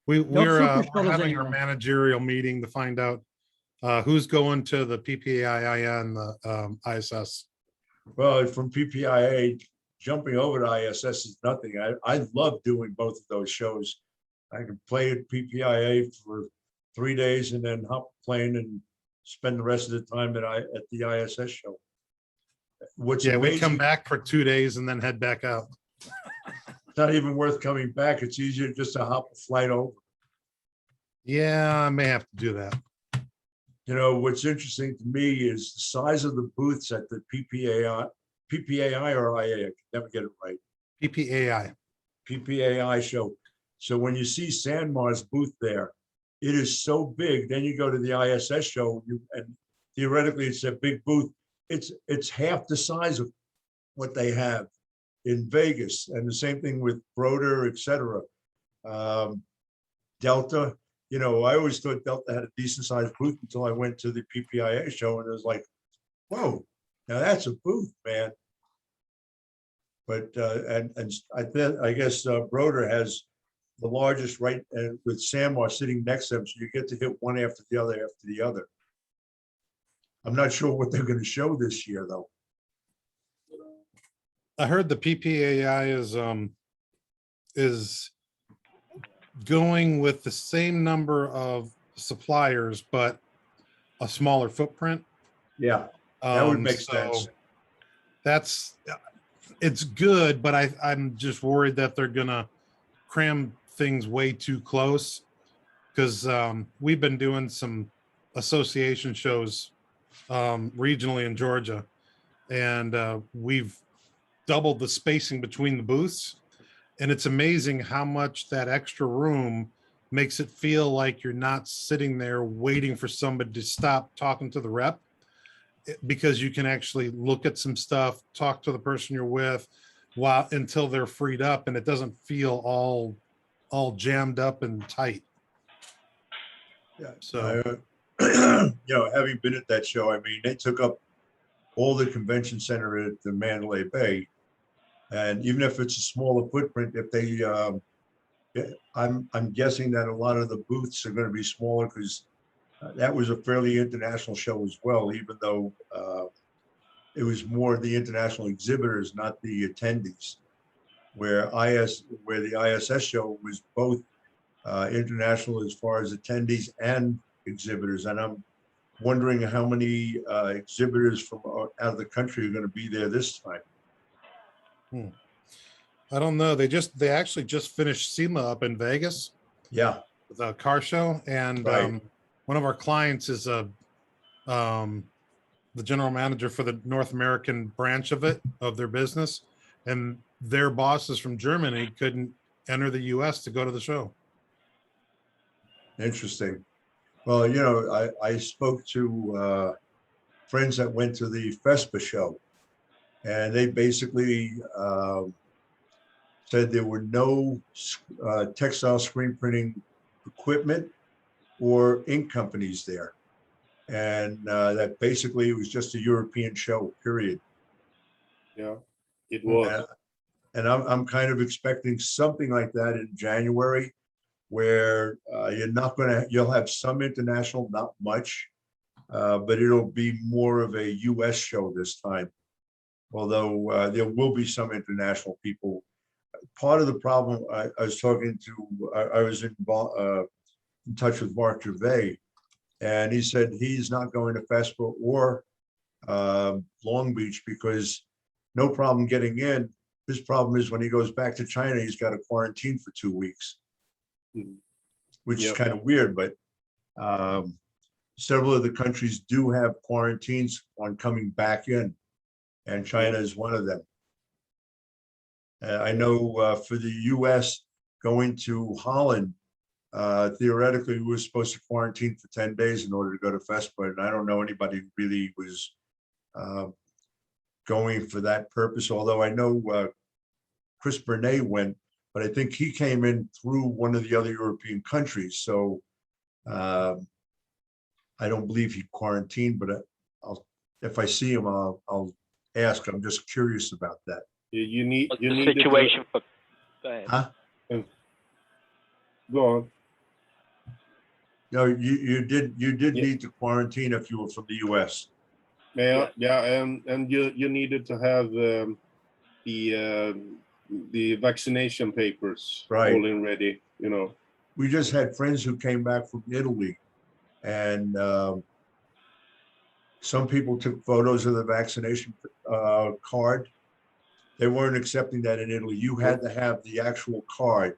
We're super shuttles having our anymore. managerial meeting to find out who's going to the PPAIA and the ISS. Well, from PPIA, jumping over to ISS is nothing. I love doing both of those shows. I can play at PPIA for 3 days and then hop a plane and spend the rest of the time at the ISS show. What's Yeah, we amazing, come back for 2 days and then head back out. it's not even worth coming back. It's easier just to hop a flight over. Yeah, I may have to do that. You know, what's interesting to me is the size of the booths at the PPAI or IA, I can never get it right. PPAI. PPAI show. So when you see Sanmar's booth there, it is so big. Then you go to the ISS show, and theoretically it's a big booth. It's half the size of what they have in Vegas, and the same thing with Broder, etc. Delta, you know, I always thought Delta had a decent sized booth until I went to the PPIA show, and it was like, whoa, now that's a booth, man. But and I guess Broder has the largest, right, and with Samar sitting next to them, so you get to hit one after the other. I'm not sure what they're gonna show this year, though. I heard the PPAI is going with the same number of suppliers, but a smaller footprint. Yeah, that would make So sense. that's, it's good, but I'm just worried that they're gonna cram things way too close. Cause we've been doing some association shows regionally in Georgia, and we've doubled the spacing between the booths. And it's amazing how much that extra room makes it feel like you're not sitting there waiting for somebody to stop talking to the rep, because you can actually look at some stuff, talk to the person you're with while until they're freed up, and it doesn't feel all jammed up and tight. Yeah. So Having been at that show, I mean, they took up all the convention center at the Mandalay Bay. And even if it's a smaller footprint, if they, I'm guessing that a lot of the booths are going to be smaller, because that was a fairly international show as well, even though it was more the international exhibitors, not the attendees. Where the ISS show was both international as far as attendees and exhibitors. And I'm wondering how many exhibitors from out of the country are going to be there this time. I don't know. They actually just finished SEMA up in Vegas, Yeah, the car show, and Right. one of our clients is the general manager for the North American branch of their business, and their bosses from Germany couldn't enter the US to go to the show. interesting. Well, I spoke to friends that went to the FESPA show, and they basically said there were no textile screen printing equipment or ink companies there. And that basically it was just a European show, period. Yeah, it was. And I'm kind of expecting something like that in January, where you'll have some international, not much, but it'll be more of a US show this time. Although there will be some international people. Part of the problem, I was talking to, I was in touch with Mark Gervais, and he said he's not going to FESPA or Long Beach because no problem getting in. His problem is when he goes back to China, he's got to quarantine for 2 weeks, which is Yep. kind of weird, but several of the countries do have quarantines on coming back in, and China is one of them. I know for the US, going to Holland, theoretically, we were supposed to quarantine for 10 days in order to go to FESPA, and I don't know anybody who really was going for that purpose, although I know Chris Bernay went, but I think he came in through one of the other European countries, so I don't believe he quarantined, but if I see him, I'll ask. I'm just curious about that. You need What's you the need situation for? Go ahead. Huh? Go on. No, you did Yeah. need to quarantine if you were from the US. Yeah, and you needed to have the vaccination papers Right. all in ready. We just had friends who came back from Italy, and some people took photos of the vaccination card. They weren't accepting that in Italy. You had to have the actual card.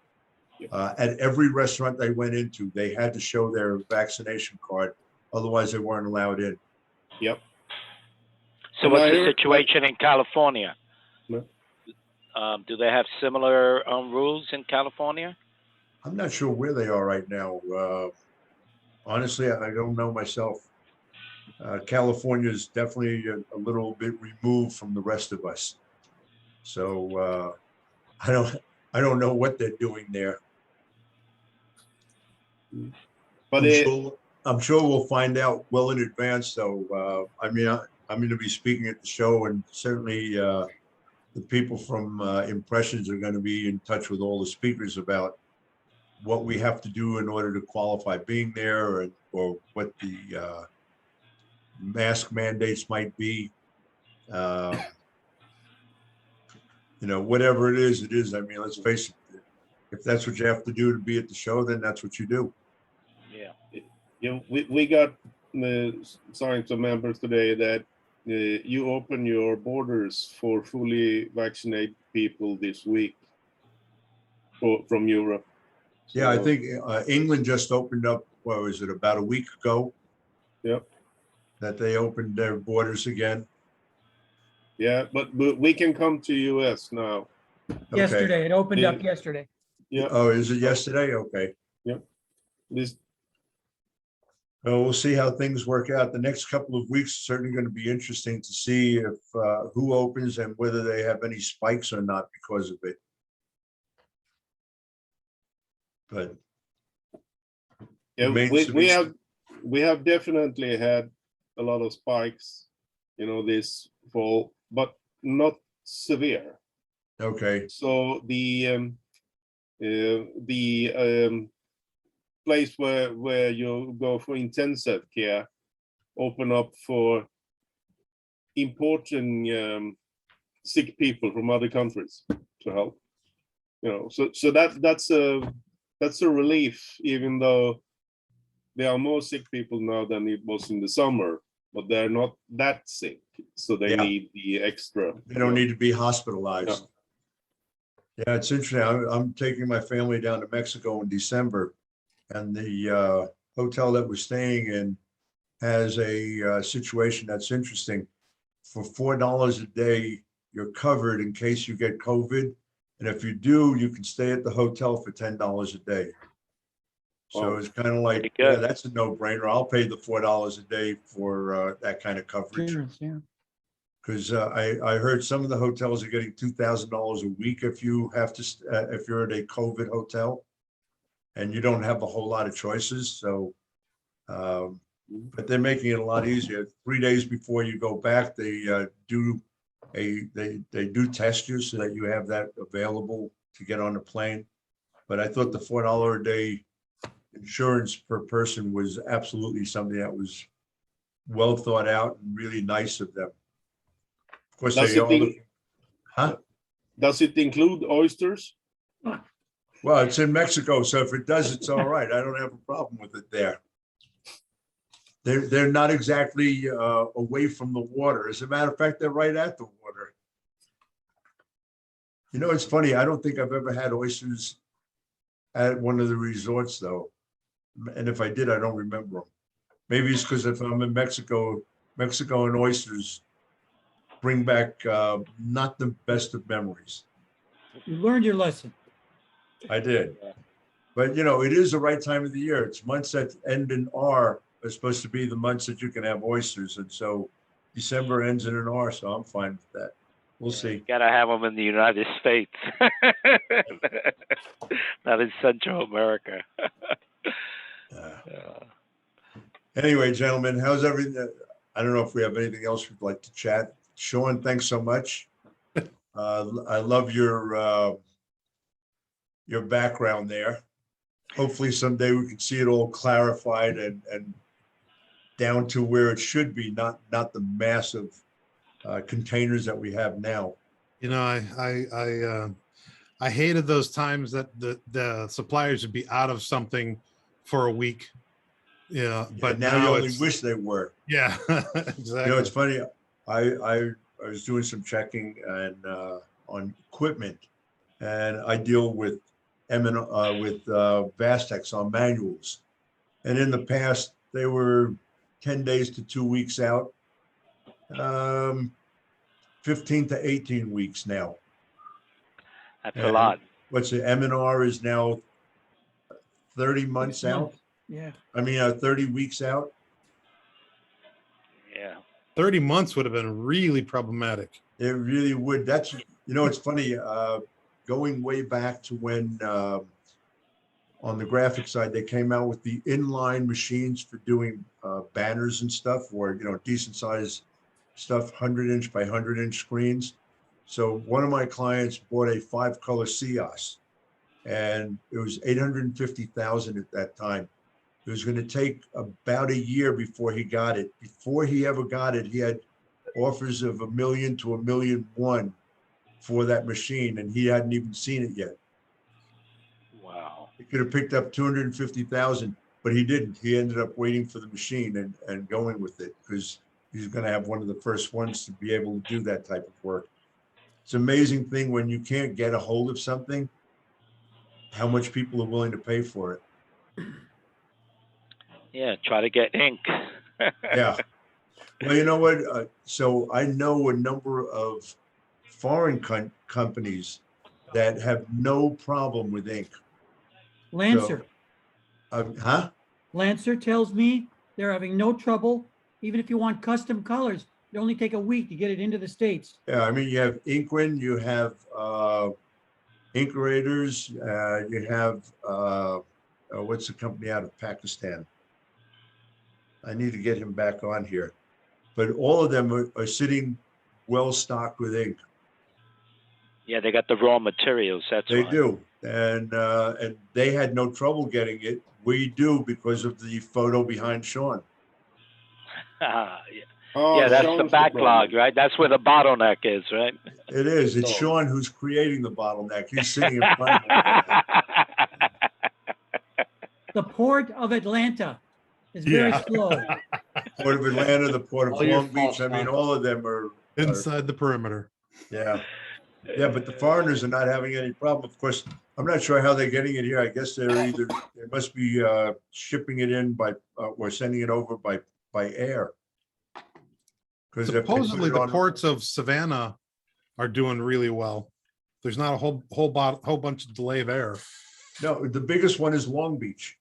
At every restaurant they went into, they had to show their vaccination card. Otherwise, they weren't allowed in. Yep. So And what's I the heard, situation in California? No. Do they have similar rules in California? I'm not sure where they are right now. Honestly, I don't know myself. California is definitely a little bit removed from the rest of us. So I don't know what they're doing there. But I'm sure we'll find out well in advance, though. I mean, I'm going to be speaking at the show, and certainly the people from Impressions are going to be in touch with all the speakers about what we have to do in order to qualify being there, or what the mask mandates might be. You know, whatever it is, it is. I mean, let's face it. If that's what you have to do to be at the show, then that's what you do. Yeah. Yeah, we got signed some members today that you open your borders for fully vaccinated people this week from Europe. Yeah, I So, think England just opened up, what was it, about a week ago, Yep. that they opened their borders again. Yeah, but we can come to US now. Okay. Yesterday, it opened up Yeah. yesterday. Yeah. Oh, is it yesterday? Okay. This Well, we'll see how things work out. The next couple of weeks are certainly going to be interesting to see if who opens and whether they have any spikes or not because of it. But yeah, remains to we be have definitely had a lot of spikes, you know, this fall, but not severe. okay. So the place where you go for intensive care open up for importing sick people from other countries to help. You know, so that's a relief, even though there are more sick people now than it was in the summer, but they're not that sick, so they Yeah. need the extra. They don't need to be hospitalized. Yeah, it's interesting. I'm taking my family down to Mexico in December, and the hotel that we're staying in has a situation that's interesting. For $4 a day, you're covered in case you get COVID. And if you do, you can stay at the hotel for $10 a day. So Wow. it's kind of like, Pretty yeah, good. that's a no-brainer. I'll pay the $4 a day for that kind of coverage. Insurance, yeah. Because I heard some of the hotels are getting $2,000 a week if you have to if you're at a COVID hotel, and you don't have a whole lot of choices. So, but they're making it a lot easier. 3 days before you go back, they do test you so that you have that available to get on the plane. But I thought the $4 a day insurance per person was absolutely something that was well thought out and really nice of them. Of course, Does they it, all, in- huh? does it include oysters? Well, it's in Mexico, so if it does, it's all right. I don't have a problem with it there. They're not exactly away from the water. As a matter of fact, they're right at the water. You know, it's funny. I don't think I've ever had oysters at one of the resorts, though. And if I did, I don't remember them. Maybe it's because if I'm in Mexico, Mexico and oysters bring back not the best of memories. You learned your lesson. I did. But, you know, it is the right time of the year. It's months that end in R are supposed to be the months that you can have oysters. And so December ends in an R, so I'm fine with that. We'll see. Gotta have them in the United States, not in Central America. Yeah. Anyway, gentlemen, how's everything? I don't know if we have anything else we'd like to chat. Shawn, thanks so much. I love your background there. Hopefully someday we can see it all clarified and down to where it should be, not the massive containers that we have now. You know, I hated those times that the suppliers would be out of something for a week. Yeah, but now you now only it's, wish they were. yeah, You know, it's exactly. funny. I was doing some checking and on equipment, and I deal with Vastex on manuals. And in the past, they were 10 days to 2 weeks out, 15 to 18 weeks now. That's a And lot. what's the M&R is now 30 months out. Yeah. I mean, 30 weeks out. Yeah. 30 months would have been really problematic. It really would. That's, you know, it's funny, going way back to when on the graphic side, they came out with the inline machines for doing banners and stuff, or, you know, decent size stuff, 100-inch by 100-inch screens. So one of my clients bought a 5-color CIOS, and it was 850,000 at that time. It was going to take about a year before he got it. Before he ever got it, he had offers of $1 million to $1.1 million for that machine, and he hadn't even seen it yet. Wow. He could have picked up 250,000, but he didn't. He ended up waiting for the machine and going with it because he's going to have one of the first ones to be able to do that type of work. It's an amazing thing when you can't get a hold of something, how much people are willing to pay for it. Yeah, try to get ink. Yeah. Well, you know what? So I know a number of foreign companies that have no problem with ink. Lancer, Huh? Lancer tells me they're having no trouble. Even if you want custom colors, it only take a week to get it into the States. Yeah, I mean, you have Inkwin, you have Ink Raiders, you have what's the company out of Pakistan? I need to get him back on here, but all of them are sitting well stocked with ink. Yeah, they got the raw materials. That's They why. do, and they had no trouble getting it. We do because of the photo behind Shawn. Yeah. Oh, Yeah, that's Shawn's the backlog, problem. right? That's where the bottleneck is, right? It is. It's So- Shawn who's creating the bottleneck. He's sitting in front of it. The Port of Atlanta is very Yeah. slow. Port of Atlanta, the Port of All your Long Beach. fault, I mean, Shawn. all of them are Inside the perimeter. yeah. Yeah, but the foreigners are not having any problem. Of course, I'm not sure how they're getting it here. I guess they must be shipping it in by or sending it over by air. Because Supposedly the ports of Savannah are doing really well. There's not a whole bunch of delay of air. No, the biggest one is Long Beach.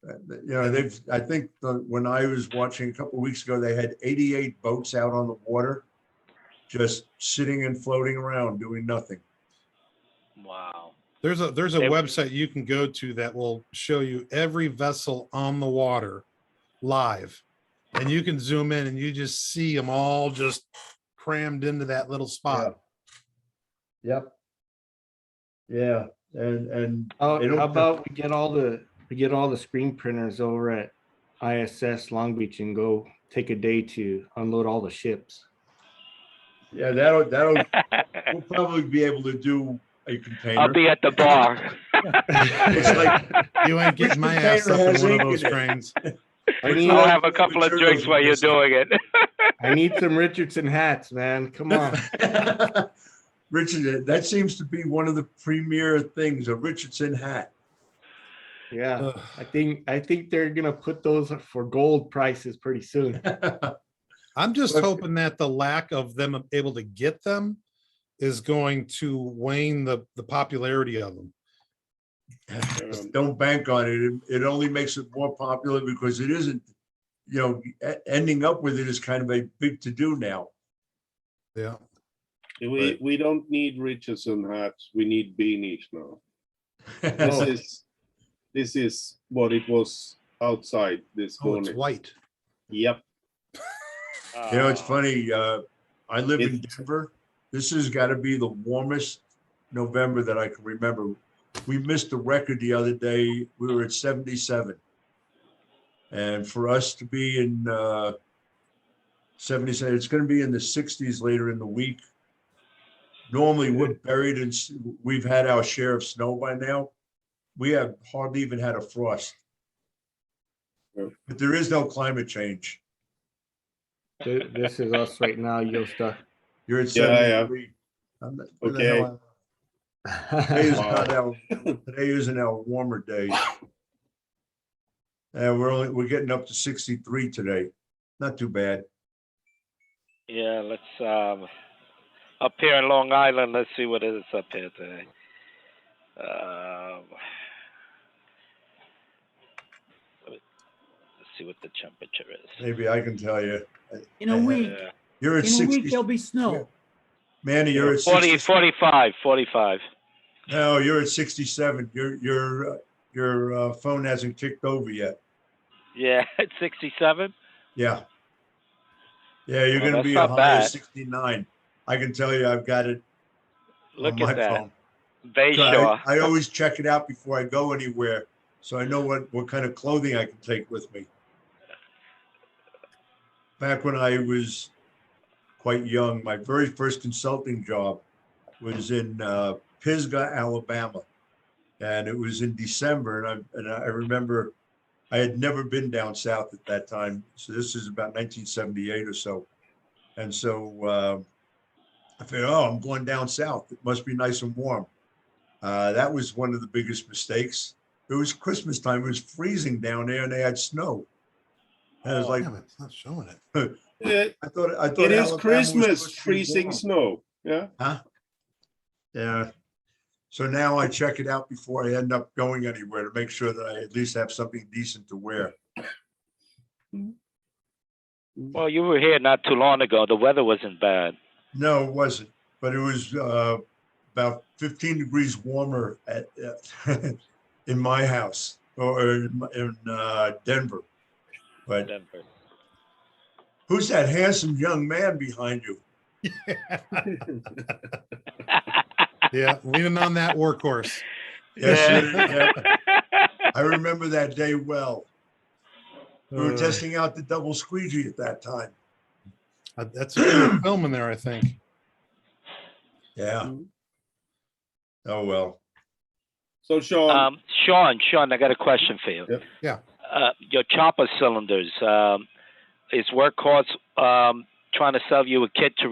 You know, I think when I was watching a couple of weeks ago, they had 88 boats out on the water, just sitting and floating around doing nothing. Wow. There's a They- website you can go to that will show you every vessel on the water live. And you can zoom in and you just see them all just crammed into that little spot. Yep. Yeah, and How they don't how have- about we get all the screen printers over at ISS Long Beach and go take a day to unload all the ships. yeah, that'll we'll probably be able to do a container. I'll be at the bar. It's like You ain't getting my Which ass up in container one of has those ink in it? trains. I need I'll have a couple of drinks while you're doing it. I need some Richardson hats, man. Come on. Richard, that seems to be one of the premier things, a Richardson hat. Yeah. Ugh. I think they're gonna put those for gold prices pretty soon. I'm just But- hoping that the lack of them able to get them is going to wane the popularity of them. Don't bank on it. It only makes it more popular because it isn't, you know, ending up with it is kind of a big to do now. Yeah. We don't need Richardson hats. We need beanies now. Oh. This is what it was outside this Oh, it's morning. white. Yep. You know, it's funny. I live in It's- Denver. This has got to be the warmest November that I can remember. We missed the record the other day. We were at 77. And for us to be in 77, it's going to be in the 60s later in the week. Normally we're buried in, we've had our share of snow by now. We have hardly even had a frost. Yeah. But there is no climate change. This is us right now, Yosta. You're at Yeah, yeah. 73. I'm not- where the hell Today is not our, today isn't our warmer day. And we're getting up to 63 today. Not too bad. Yeah, let's up here in Long Island, let's see what it is up here today. Let's see what the temperature is. Maybe I can tell you. In a week, Yeah. You're at in a 60. week, there'll be snow. Manny, you're at 40, 60. 45. No, you're at 67. Your phone hasn't kicked over yet. Yeah, it's 67. Yeah. Yeah, you're Well, going to that's be a not high bad. of 69. I can tell you I've got it Look on my at that. phone. Very So sure. I always check it out before I go anywhere, so I know what kind of clothing I can take with me. Back when I was quite young, my very first consulting job was in Pisgah, Alabama. And it was in December, and I remember I had never been down south at that time. So this is about 1978 or so. And so I figured, oh, I'm going down south. It must be nice and warm. That was one of the biggest mistakes. It was Christmas time. It was freezing down there, and they had snow. And I was like, Damn it, it's not showing it. I thought It is Alabama was Christmas, supposed to be freezing warm. snow. Yeah. Huh? Yeah. So now I check it out before I end up going anywhere to make sure that I at least have something decent to wear. Well, you were here not too long ago. The weather wasn't bad. No, it wasn't, but it was about 15 degrees warmer at in my house or in Denver. But Denver. who's that handsome young man behind you? Yeah, leaning on that workhorse. Yes, sir. Yeah. I remember that day well. We were testing out the double squeegee at that time. That's what you were filming there, I think. Yeah. Oh, well. So Sean, Shawn, I got a question for you. Yeah. Your chopper cylinders, is Workhorse trying to sell you a kit to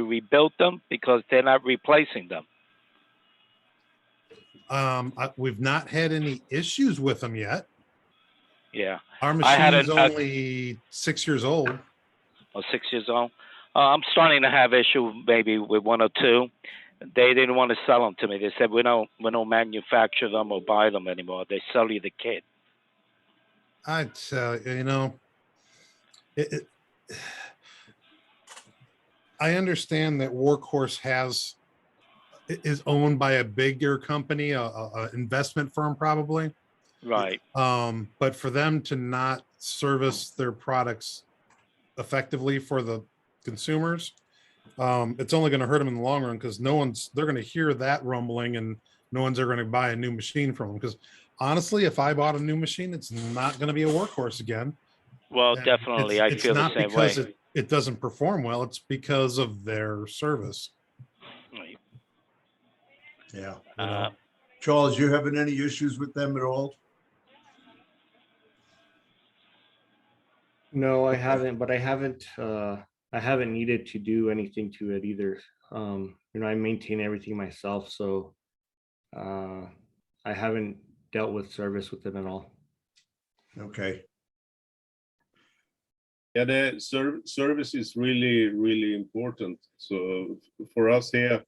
rebuild them because they're not replacing them? We've not had any issues with them yet. Yeah. Our I had machine's only 6 years old. Or 6 years old. I'm starting to have issue maybe with one or two. They didn't want to sell them to me. They said we don't manufacture them or buy them anymore. They sell you the kit. I'd you know, I understand that Workhorse is owned by a bigger company, a investment firm probably. Right. But for them to not service their products effectively for the consumers, it's only going to hurt them in the long run because they're going to hear that rumbling and no one's ever going to buy a new machine from them. Because honestly, if I bought a new machine, it's not going to be a Workhorse again. Well, And definitely. I feel the same way. It's not because it doesn't perform well. It's because of their service. Right. Yeah. You know. Charles, you having any issues with them at all? No, I haven't, but I haven't needed to do anything to it either. I maintain everything myself, so I haven't dealt with service with it at all. Okay. yeah, the service is really, really important. So for us here,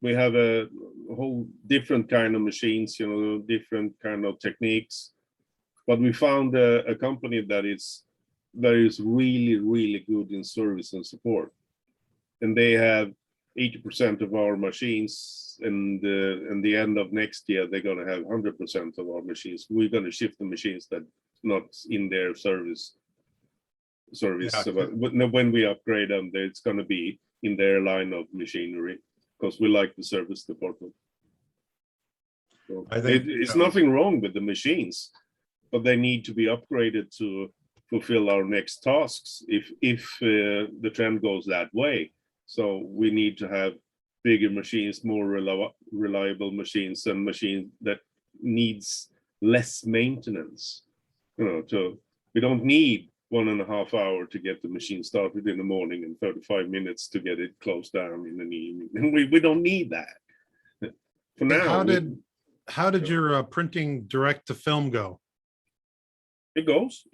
we have a whole different kind of machines, different kind of techniques. But we found a company that is really, really good in service and support. And they have 80% of our machines, and the end of next year, they're going to have 100% of our machines. We're going to shift the machines that not in their service. Yeah. So when we upgrade them, it's going to be in their line of machinery because we like the service department. So I think it's nothing wrong with the machines, but they need to be upgraded to fulfill our next tasks if the trend goes that way. So we need to have bigger machines, more reliable machines, and machines that needs less maintenance. We don't need 1.5 hours to get the machine started in the morning and 35 minutes to get it closed down in the evening. And we don't need that. For now, How did your printing direct to film go? it goes.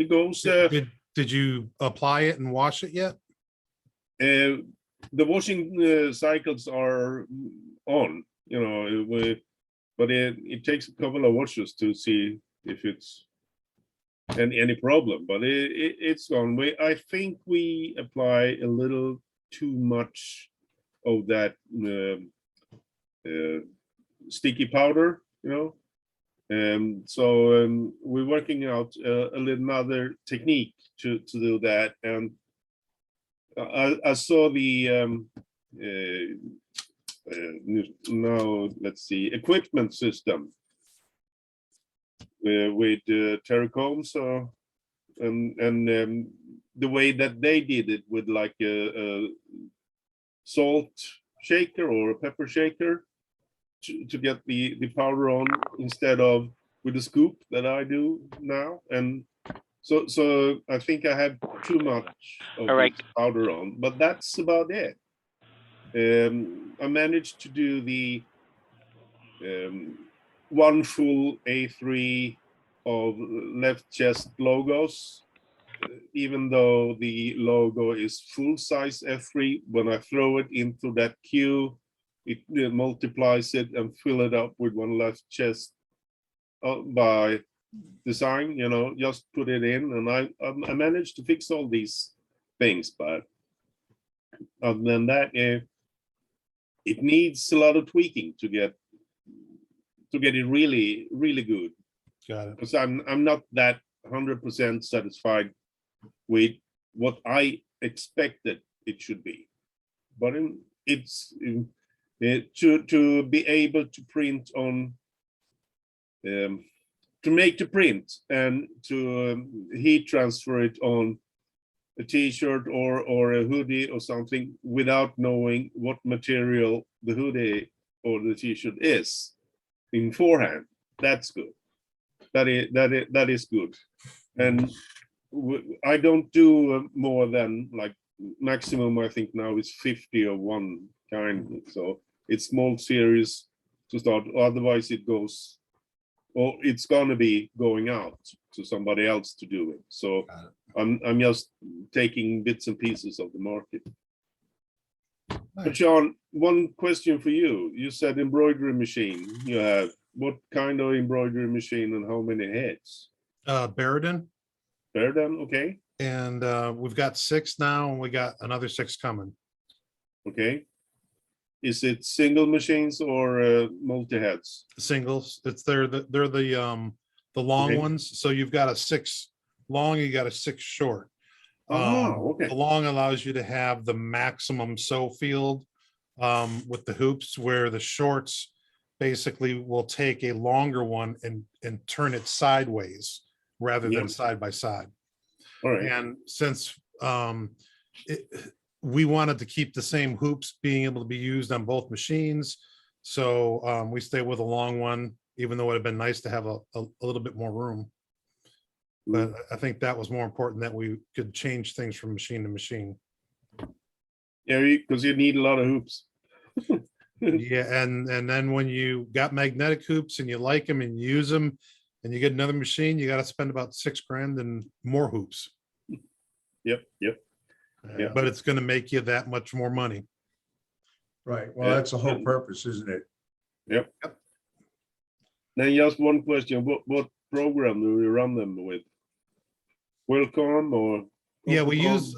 Did you apply it and wash it yet? The washing cycles are on, but it takes a couple of washes to see if it's any problem. But it's gone. I think we apply a little too much of that sticky powder, so we're working out another technique to do that. And I saw now let's see, equipment system with Terracom. So and the way that they did it with like a salt shaker or a pepper shaker to get the powder on instead of with the scoop that I do now. And so I think I have too much of All right. this powder on, but that's about it. I managed to do the one full A3 of left chest logos, even though the logo is full size F3. When I throw it into that queue, it multiplies it and fill it up with one left chest by design, you know, just put it in. And I managed to fix all these things, but other than that, it needs a lot of tweaking to get it really, really good. Got it. Because I'm not that 100% satisfied with what I expected it should be. But to be able to print on, to make the print and to heat transfer it on a t-shirt or a hoodie or something without knowing what material the hoodie or the t-shirt is in forehand, that's good. That is good. And I don't do more than like maximum, I think now is 50 of one kind. So it's small series to start. Otherwise it goes, or it's gonna be going out to somebody else to do it. So I'm just taking bits and pieces of the market. But Shawn, one question for you. You said embroidery machine you have. What kind of embroidery machine and how many heads? Barradin, Better than, okay, and we've got 6 now, and we got another 6 coming. okay. Is it single machines or multi-heads? Singles. They're the long Okay. ones. So you've got a 6 long, you got a 6 short. Oh, okay. The long allows you to have the maximum sew field with the hoops, where the shorts basically will take a longer one and turn it sideways rather than Yep. side by side. All right. And since we wanted to keep the same hoops being able to be used on both machines, so we stay with a long one, even though it would have been nice to have a little bit more room. But I think that was more important, that we could change things from machine to machine. Yeah, because you need a lot of hoops. Yeah, and then when you got magnetic hoops and you like them and you use them, and you get another machine, you got to spend about $6 grand and more hoops. Yep. Yeah. But it's going to make you that much more money. Right. Well, that's the whole purpose, isn't it? Yep. Then just one question: what program do you run them with? Wilcom or? Yeah, we Wilcom? use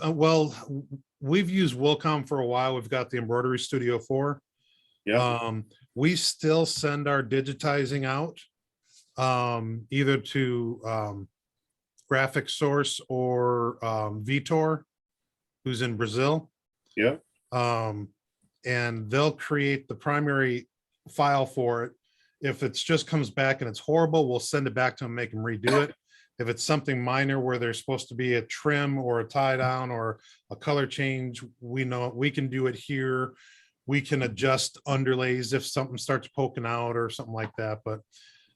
we've used Wilcom for a while. We've got the Embroidery Studio 4. Yeah. We still send our digitizing out either to Graphic Source or Vitor, who's in Brazil. Yeah. And they'll create the primary file for it. If it's just comes back and it's horrible, we'll send it back to them, make them redo it. If it's something minor where there's supposed to be a trim or a tie down or a color change, we know we can do it here. We can adjust underlays if something starts poking out or something like that. But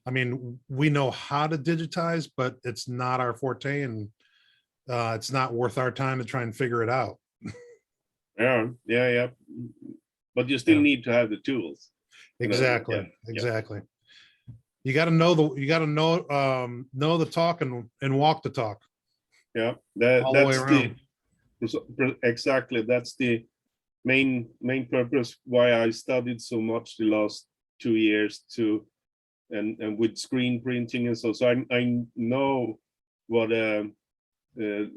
I mean, we know how to digitize, but it's not our forte, and it's not worth our time to try and figure it out. Yeah. But you still Yeah. need to have the tools. Exactly. Yeah. Exactly. You got to know know the talk and walk the talk. Yeah, All the way that's exactly, that's the main purpose why I studied so much the last 2 years and with screen printing and so I know what a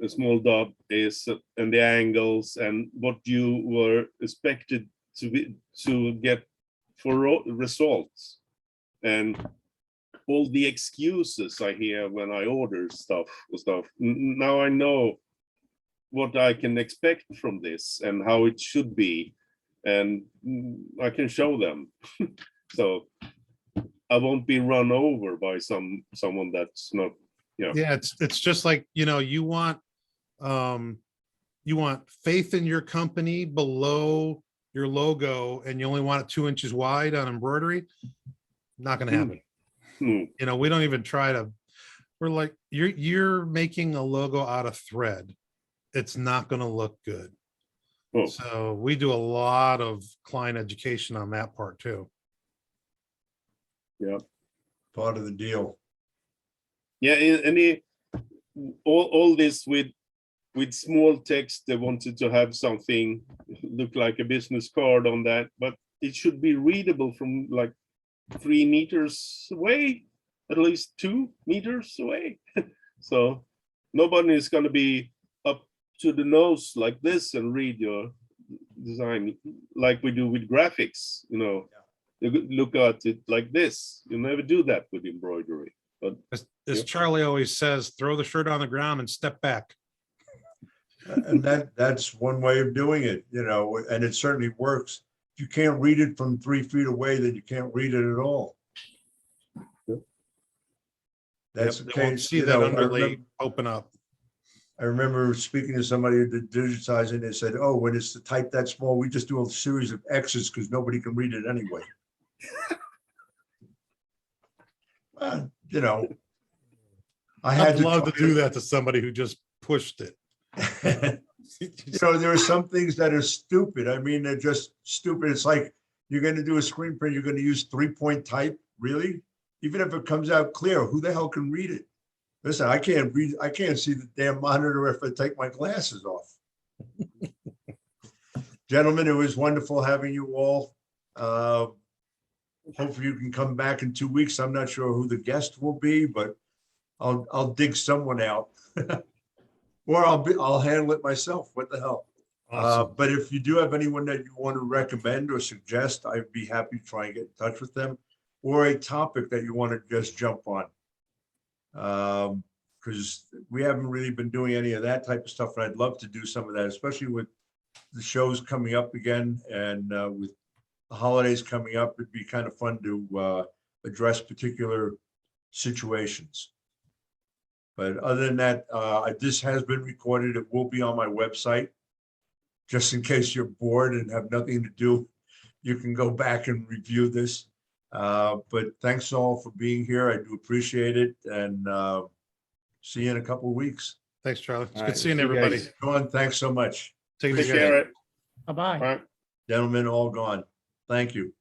small dot is and the angles and what you were expected to get for results, and all the excuses I hear when I order stuff. Now I know what I can expect from this and how it should be. and I can show them. So I won't be run over by someone that's not, Yeah, it's just like, you want faith in your company below your logo, and you only want it 2 inches wide on embroidery. Not gonna happen. Hmm. We don't even try to, we're like, you're making a logo out of thread. It's not gonna look good. Oh. So we do a lot of client education on that part too. Yeah. Part of the deal. Yeah, and all this with small text, they wanted to have something look like a business card on that, but it should be readable from like 3 meters away, at least 2 meters away. So nobody is going to be up to the nose like this and read your design like we do with graphics. You look at it like this. You never do that with embroidery. But As Yep. Charlie always says, throw the shirt on the ground and step back. And that's one way of doing it, and it certainly works. If you can't read it from 3 feet away, then you can't read it at all. That's Yep, the they won't case. see that underlay open up. I remember speaking to somebody who did digitizing. They said, "Oh, when it's the type that small, we just do a series of X's because nobody can read it anyway." I had I'd love to do that to somebody who just pushed it. There are some things that are stupid. I mean, they're just stupid. It's like you're going to do a screen print. You're going to use 3-point type. Really? Even if it comes out clear, who the hell can read it? Listen, I can't read. I can't see the damn monitor if I take my glasses off. Gentlemen, it was wonderful having you all. Hopefully you can come back in 2 weeks. I'm not sure who the guest will be, but I'll dig someone out. Or I'll handle it myself. What the hell? Awesome. But if you do have anyone that you want to recommend or suggest, I'd be happy to try and get in touch with them, or a topic that you want to just jump on. Because we haven't really been doing any of that type of stuff, and I'd love to do some of that, especially with the shows coming up again and with the holidays coming up. It'd be kind of fun to address particular situations. But other than that, this has been recorded. It will be on my website. Just in case you're bored and have nothing to do, you can go back and review this. But thanks all for being here. I do appreciate it. And see you in a couple of weeks. Thanks, Charlie. It's All good right, seeing see you everybody. guys. Sean, thanks so much. Take take care. care. Bye-bye. Bye. Gentlemen, all gone. Thank you.